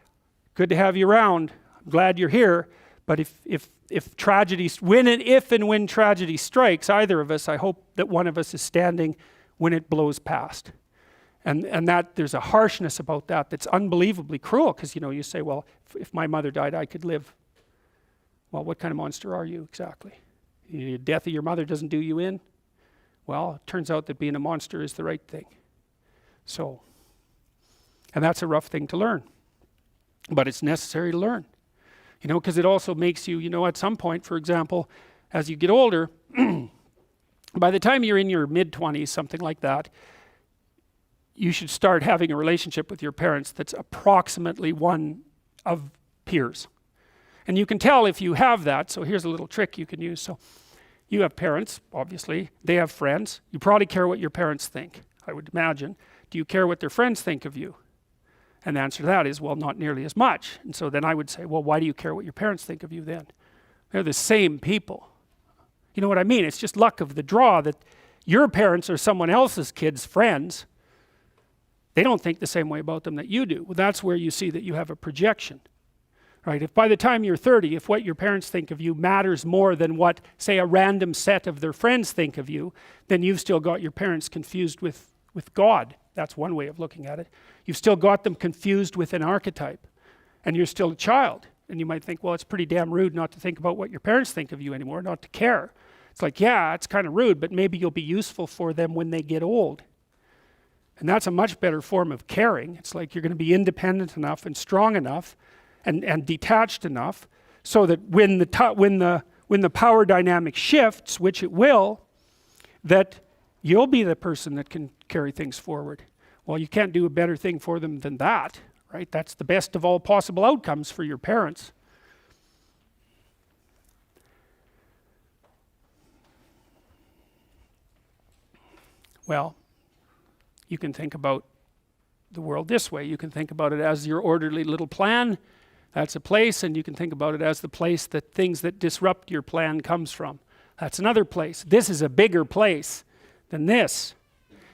good to have you around. I'm glad you're here. But if tragedy, if and when tragedy strikes either of us, I hope that one of us is standing when it blows past. And that there's a harshness about that that's unbelievably cruel, because you say, well, if my mother died, I could live. Well, what kind of monster are you exactly? The death of your mother doesn't do you in? Well, it turns out that being a monster is the right thing. So, and that's a rough thing to learn. But it's necessary to learn. Because it also makes you, at some point, for example, as you get older, by the time you're in your mid-20s, something like that, you should start having a relationship with your parents that's approximately one of peers. And you can tell if you have that, so here's a little trick you can use. So you have parents, obviously, they have friends. You probably care what your parents think, I would imagine. Do you care what their friends think of you? And the answer to that is, well, not nearly as much. And so then I would say, well, why do you care what your parents think of you then? They're the same people. You know what I mean? It's just luck of the draw that your parents are someone else's kids' friends. They don't think the same way about them that you do. Well, that's where you see that you have a projection, right? If by the time you're 30, if what your parents think of you matters more than what, say, a random set of their friends think of you, then you've still got your parents confused with God. That's one way of looking at it. You've still got them confused with an archetype, and you're still a child. And you might think, well, it's pretty damn rude not to think about what your parents think of you anymore, not to care. It's like, yeah, it's kind of rude, but maybe you'll be useful for them when they get old. And that's a much better form of caring. It's like you're going to be independent enough and strong enough and detached enough so that when the power dynamic shifts, which it will, that you'll be the person that can carry things forward. Well, you can't do a better thing for them than that, right? That's the best of all possible outcomes for your parents. Well, you can think about the world this way. You can think about it as your orderly little plan. That's a place, and you can think about it as the place that things that disrupt your plan comes from. That's another place. This is a bigger place than this,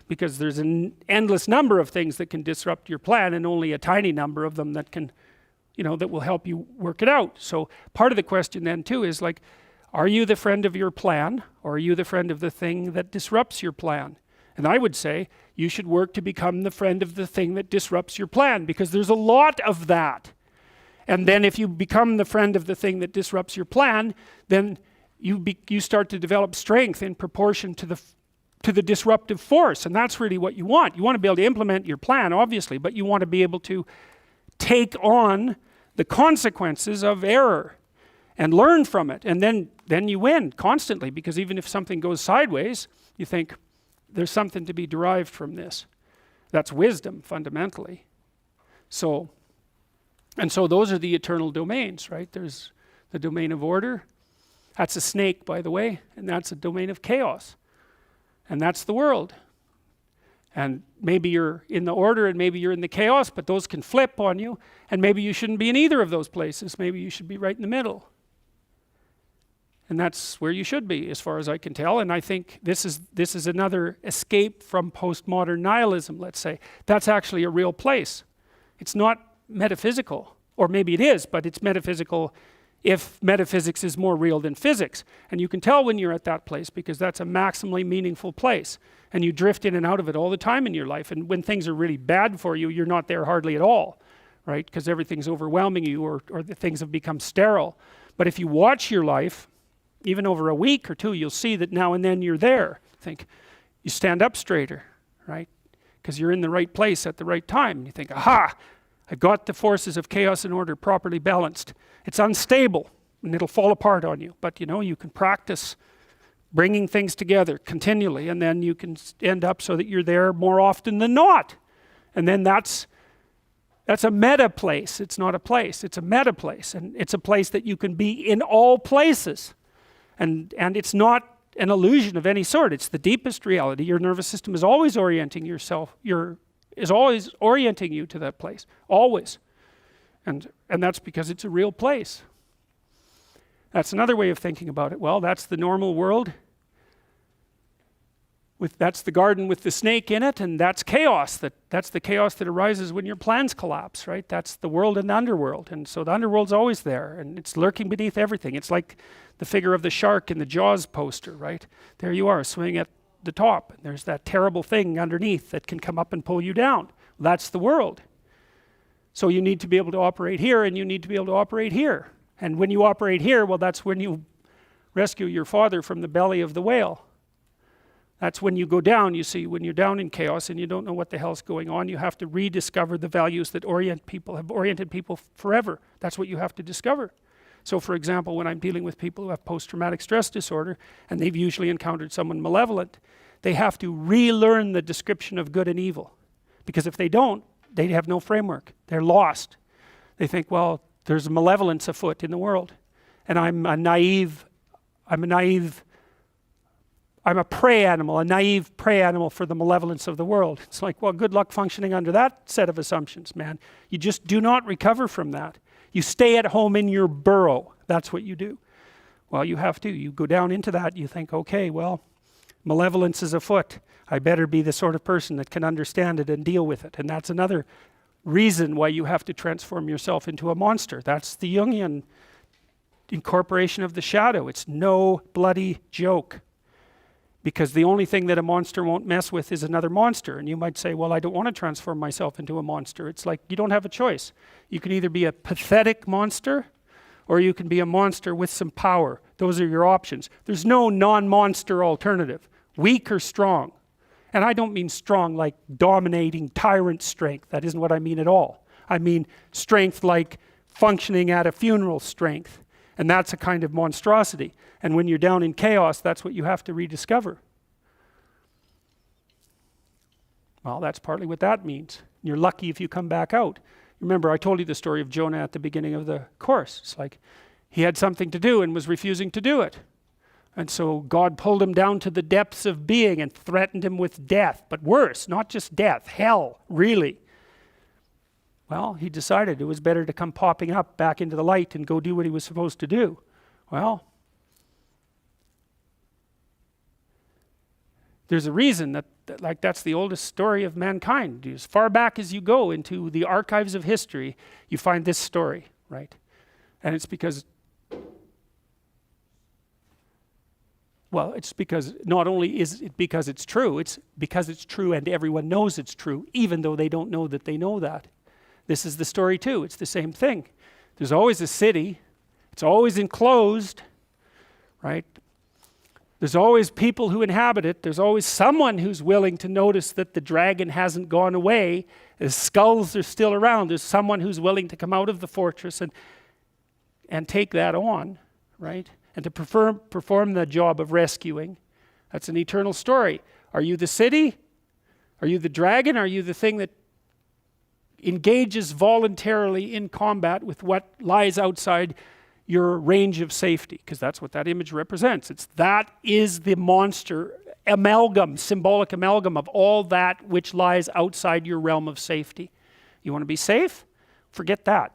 because there's an endless number of things that can disrupt your plan, and only a tiny number of them that can, that will help you work it out. So part of the question then too is like, are you the friend of your plan, or are you the friend of the thing that disrupts your plan? And I would say you should work to become the friend of the thing that disrupts your plan, because there's a lot of that. And then if you become the friend of the thing that disrupts your plan, then you start to develop strength in proportion to the disruptive force. And that's really what you want. You want to be able to implement your plan, obviously, but you want to be able to take on the consequences of error and learn from it. And then you win constantly, because even if something goes sideways, you think, there's something to be derived from this. That's wisdom, fundamentally. So those are the eternal domains, right? There's the domain of order. That's a snake, by the way, and that's a domain of chaos. And that's the world. And maybe you're in the order and maybe you're in the chaos, but those can flip on you, and maybe you shouldn't be in either of those places. Maybe you should be right in the middle. And that's where you should be, as far as I can tell. And I think this is another escape from postmodern nihilism, let's say. That's actually a real place. It's not metaphysical, or maybe it is, but it's metaphysical if metaphysics is more real than physics. And you can tell when you're at that place, because that's a maximally meaningful place. And you drift in and out of it all the time in your life. And when things are really bad for you, you're not there hardly at all, right? Because everything's overwhelming you, or the things have become sterile. But if you watch your life, even over a week or two, you'll see that now and then you're there. Think, you stand up straighter, right? Because you're in the right place at the right time. You think, aha, I've got the forces of chaos and order properly balanced. It's unstable, and it'll fall apart on you. But you can practice bringing things together continually, and then you can end up so that you're there more often than not. And then that's a meta place. It's not a place, it's a meta place, and it's a place that you can be in all places. And it's not an illusion of any sort. It's the deepest reality. Your nervous system is always orienting is always orienting you to that place, always. And that's because it's a real place. That's another way of thinking about it. Well, that's the normal world. That's the garden with the snake in it, and that's chaos. That's the chaos that arises when your plans collapse, right? That's the world and the underworld. And so the underworld's always there, and it's lurking beneath everything. It's like the figure of the shark in the Jaws poster, right? There you are, swimming at the top. And there's that terrible thing underneath that can come up and pull you down. That's the world. So you need to be able to operate here, and you need to be able to operate here. And when you operate here, well, that's when you rescue your father from the belly of the whale. That's when you go down, you see, when you're down in chaos and you don't know what the hell's going on, you have to rediscover the values that have oriented people forever. That's what you have to discover. So for example, when I'm dealing with people who have post-traumatic stress disorder, and they've usually encountered someone malevolent, they have to relearn the description of good and evil. Because if they don't, they have no framework. They're lost. They think, well, there's malevolence afoot in the world, and I'm a prey animal, a naive prey animal for the malevolence of the world. It's like, well, good luck functioning under that set of assumptions, man. You just do not recover from that. You stay at home in your burrow. That's what you do. Well, you have to. You go down into that, you think, okay, well, malevolence is afoot. I better be the sort of person that can understand it and deal with it. And that's another reason why you have to transform yourself into a monster. That's the Jungian incorporation of the shadow. It's no bloody joke. Because the only thing that a monster won't mess with is another monster. And you might say, well, I don't want to transform myself into a monster. It's like, you don't have a choice. You can either be a pathetic monster, or you can be a monster with some power. Those are your options. There's no non-monster alternative. Weak or strong. And I don't mean strong like dominating tyrant strength. That isn't what I mean at all. I mean strength like functioning at a funeral strength. And that's a kind of monstrosity. And when you're down in chaos, that's what you have to rediscover. Well, that's partly what that means. You're lucky if you come back out. Remember, I told you the story of Jonah at the beginning of the course. It's like he had something to do and was refusing to do it. And so God pulled him down to the depths of being and threatened him with death. But worse, not just death, hell, really. Well, he decided it was better to come popping up back into the light and go do what he was supposed to do. Well, there's a reason that that's the oldest story of mankind. As far back as you go into the archives of history, you find this story, right? And it's because, well, it's because not only is it because it's true, it's because it's true and everyone knows it's true, even though they don't know that they know that. This is the story too. It's the same thing. There's always a city. It's always enclosed, right? There's always people who inhabit it. There's always someone who's willing to notice that the dragon hasn't gone away. The skulls are still around. There's someone who's willing to come out of the fortress and take that on, right? And to perform the job of rescuing. That's an eternal story. Are you the city? Are you the dragon? Are you the thing that engages voluntarily in combat with what lies outside your range of safety? Because that's what that image represents. That is the monster amalgam, symbolic amalgam of all that which lies outside your realm of safety. You want to be safe? Forget that,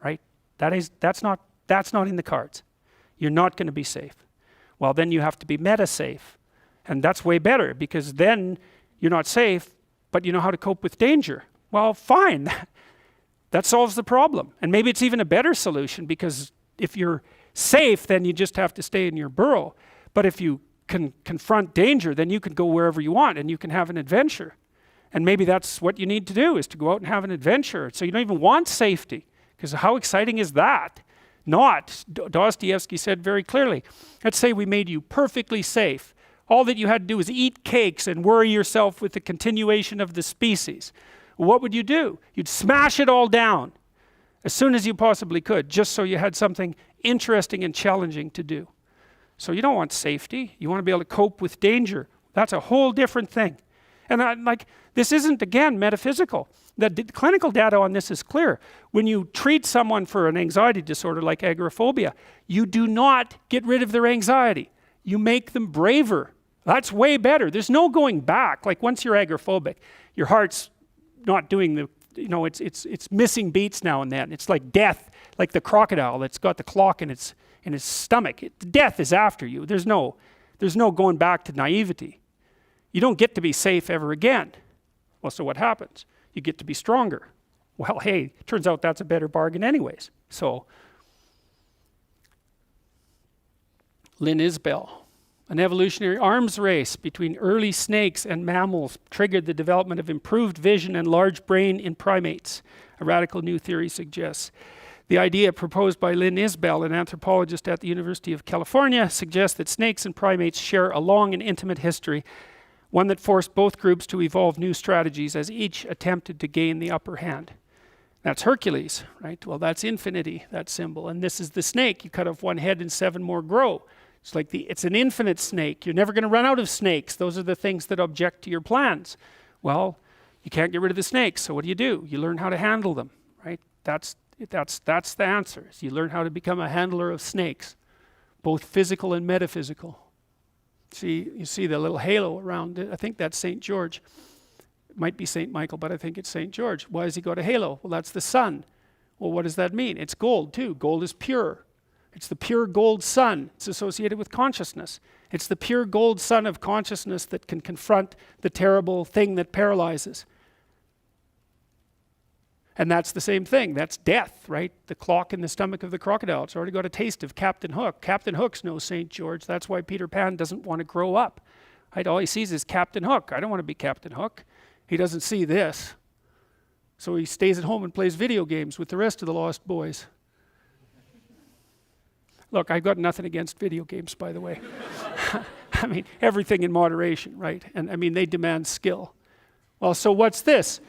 right? That's not in the cards. You're not going to be safe. Well, then you have to be meta-safe. And that's way better, because then you're not safe, but you know how to cope with danger. Well, fine. That solves the problem. And maybe it's even a better solution, because if you're safe, then you just have to stay in your burrow. But if you can confront danger, then you can go wherever you want and you can have an adventure. And maybe that's what you need to do, is to go out and have an adventure. So you don't even want safety, because how exciting is that? Dostoevsky said very clearly, let's say we made you perfectly safe. All that you had to do was eat cakes and worry yourself with the continuation of the species. What would you do? You'd smash it all down as soon as you possibly could, just so you had something interesting and challenging to do. So you don't want safety. You want to be able to cope with danger. That's a whole different thing. And this isn't, again, metaphysical. The clinical data on this is clear. When you treat someone for an anxiety disorder like agoraphobia, you do not get rid of their anxiety. You make them braver. That's way better. There's no going back. Like once you're agoraphobic, your heart's not doing the, it's missing beats now and then. It's like death, like the crocodile that's got the clock in its stomach. Death is after you. There's no going back to naivety. You don't get to be safe ever again. Well, so what happens? You get to be stronger. Well, hey, turns out that's a better bargain anyways. So, Lynn Isbell, an evolutionary arms race between early snakes and mammals triggered the development of improved vision and large brain in primates, a radical new theory suggests. The idea proposed by Lynn Isbell, an anthropologist at the University of California, suggests that snakes and primates share a long and intimate history, one that forced both groups to evolve new strategies as each attempted to gain the upper hand. That's Hercules, right? Well, that's infinity, that symbol. And this is the snake. You cut off one head and 7 more grow. It's like it's an infinite snake. You're never going to run out of snakes. Those are the things that object to your plans. Well, you can't get rid of the snakes, so what do? You learn how to handle them, right? That's the answer. You learn how to become a handler of snakes, both physical and metaphysical. You see the little halo around it. I think that's St. George. It might be St. Michael, but I think it's St. George. Why has he got a halo? Well, that's the sun. Well, what does that mean? It's gold too. Gold is pure. It's the pure gold sun. It's associated with consciousness. It's the pure gold sun of consciousness that can confront the terrible thing that paralyzes. And that's the same thing. That's death, right? The clock in the stomach of the crocodile. It's already got a taste of Captain Hook. Captain Hook's no St. George. That's why Peter Pan doesn't want to grow up. Right? All he sees is Captain Hook. I don't want to be Captain Hook. He doesn't see this. So he stays at home and plays video games with the rest of the lost boys. Look, I've got nothing against video games, by the way. I mean, everything in moderation, right? And I mean, they demand skill. Well, so what's this?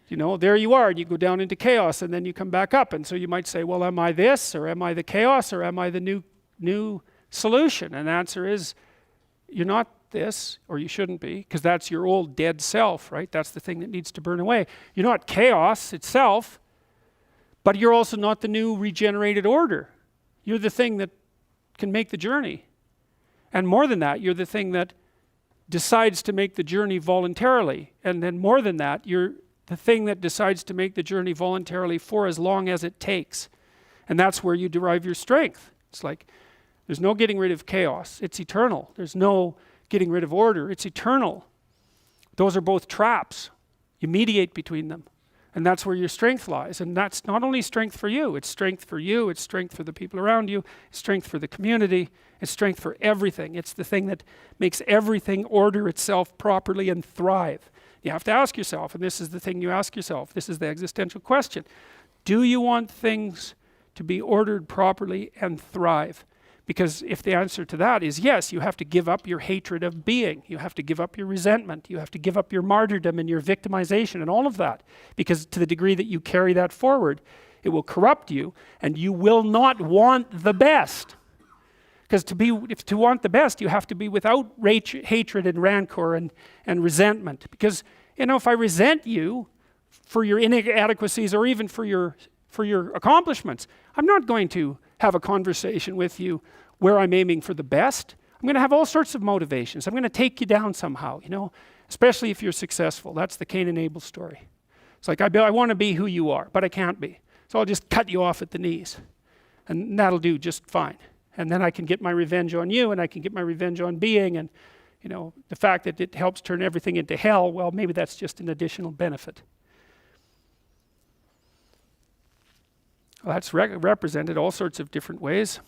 There you are, and you go down into chaos, and then you come back up. And so you might say, well, am I this, or am I the chaos, or am I the new solution? And the answer is, you're not this, or you shouldn't be, because that's your old dead self, right? That's the thing that needs to burn away. You're not chaos itself, but you're also not the new regenerated order. You're the thing that can make the journey. And more than that, you're the thing that decides to make the journey voluntarily. And then more than that, you're the thing that decides to make the journey voluntarily for as long as it takes. And that's where you derive your strength. It's like, there's no getting rid of chaos. It's eternal. There's no getting rid of order. It's eternal. Those are both traps. You mediate between them. And that's where your strength lies. And that's not only strength for you. It's strength for you. It's strength for the people around you. It's strength for the community. It's strength for everything. It's the thing that makes everything order itself properly and thrive. You have to ask yourself, and this is the thing you ask yourself, this is the existential question. Do you want things to be ordered properly and thrive? Because if the answer to that is yes, you have to give up your hatred of being. You have to give up your resentment. You have to give up your martyrdom and your victimization and all of that. Because to the degree that you carry that forward, it will corrupt you, and you will not want the best. Because to want the best, you have to be without hatred and rancor and resentment. Because, if I resent you for your inadequacies or even for your accomplishments, I'm not going to have a conversation with you where I'm aiming for the best. I'm going to have all sorts of motivations. I'm going to take you down somehow, especially if you're successful. That's the Cain and Abel story. It's like, I want to be who you are, but I can't be. So I'll just cut you off at the knees. And that'll do just fine. And then I can get my revenge on you, and I can get my revenge on being, and the fact that it helps turn everything into hell, well, maybe that's just an additional benefit. Well, that's represented all sorts of different ways.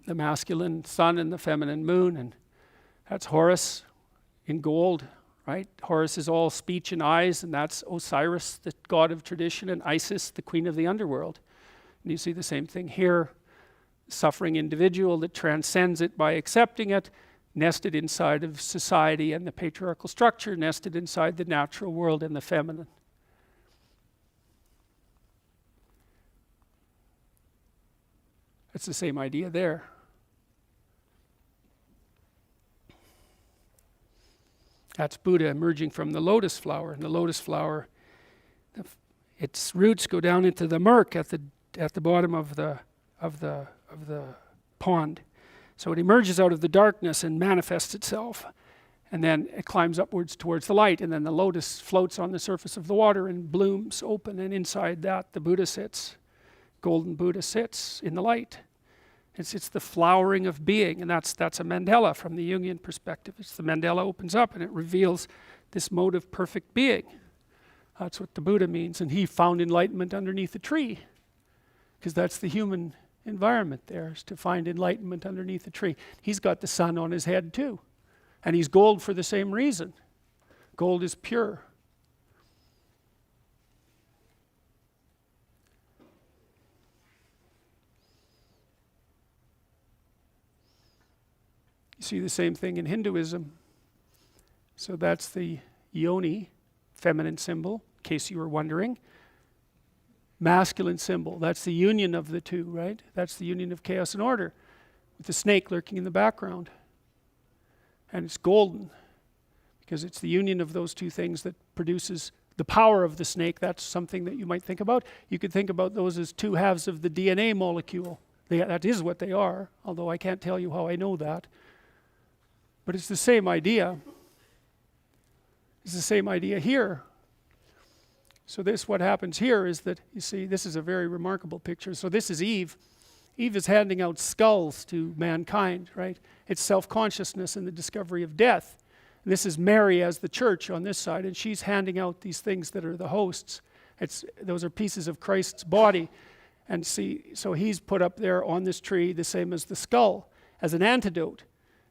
The masculine sun and the feminine moon, and that's Horus in gold, right? Horus is all speech and eyes, and that's Osiris, the god of tradition, and Isis, the queen of the underworld. And you see the same thing here. Suffering individual that transcends it by accepting it, nested inside of society and the patriarchal structure, nested inside the natural world and the feminine. It's the same idea there. That's Buddha emerging from the lotus flower. And the lotus flower, its roots go down into the murk at the bottom of the pond. So it emerges out of the darkness and manifests itself. And then it climbs upwards towards the light, and then the lotus floats on the surface of the water and blooms open, and inside that the Buddha sits. Golden Buddha sits in the light. It's the flowering of being, and that's a mandala from the Jungian perspective. It's the mandala opens up and it reveals this mode of perfect being. That's what the Buddha means, and he found enlightenment underneath a tree, because that's the human environment there, is to find enlightenment underneath a tree. He's got the sun on his head too, and he's gold for the same reason. Gold is pure. You see the same thing in Hinduism. So that's the yoni, feminine symbol, in case you were wondering. Masculine symbol, that's the union of the two, right? That's the union of chaos and order, with the snake lurking in the background. And it's golden, because it's the union of those two things that produces the power of the snake. That's something that you might think about. You could think about those as two halves of the DNA molecule. That is what they are, although I can't tell you how I know that. But it's the same idea. It's the same idea here. So what happens here is that, you see, this is a very remarkable picture. So this is Eve. Eve is handing out skulls to mankind, right? It's self-consciousness and the discovery of death. And this is Mary as the church on this side, and she's handing out these things that are the hosts. Those are pieces of Christ's body. And see, so he's put up there on this tree the same as the skull, as an antidote.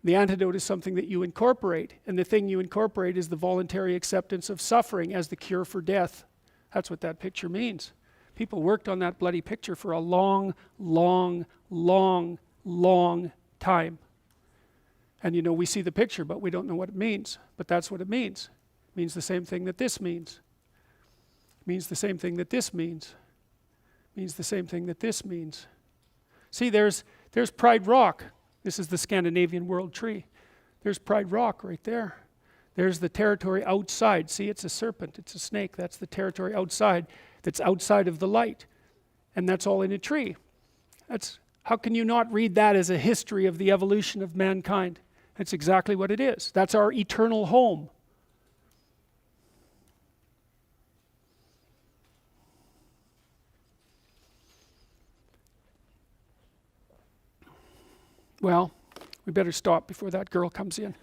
The antidote is something that you incorporate, and the thing you incorporate is the voluntary acceptance of suffering as the cure for death. That's what that picture means. People worked on that bloody picture for a long, long, long, long time. And we see the picture, but we don't know what it means. But that's what it means. It means the same thing that this means. It means the same thing that this means. It means the same thing that this means. See, there's Pride Rock. This is the Scandinavian world tree. There's Pride Rock right there. There's the territory outside. See, it's a serpent, it's a snake. That's the territory outside, that's outside of the light. And that's all in a tree. How can you not read that as a history of the evolution of mankind? That's exactly what it is. That's our eternal home. Well, we better stop before that girl comes in.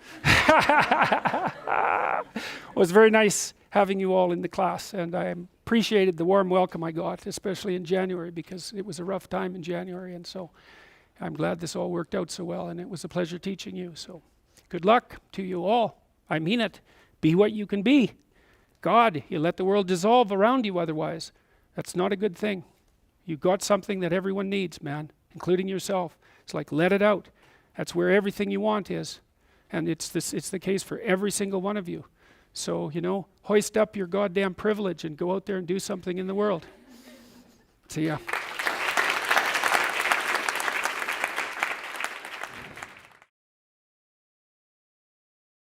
It was very nice having you all in the class, and I appreciated the warm welcome I got, especially in January, because it was a rough time in January, and so I'm glad this all worked out so well, and it was a pleasure teaching you. So good luck to you all. I mean it. Be what you can be. God, you let the world dissolve around you otherwise. That's not a good thing. You got something that everyone needs, man, including yourself. It's like, let it out. That's where everything you want is. And it's the case for every single one of you. So, hoist up your goddamn privilege and go out there and do something in the world. See ya.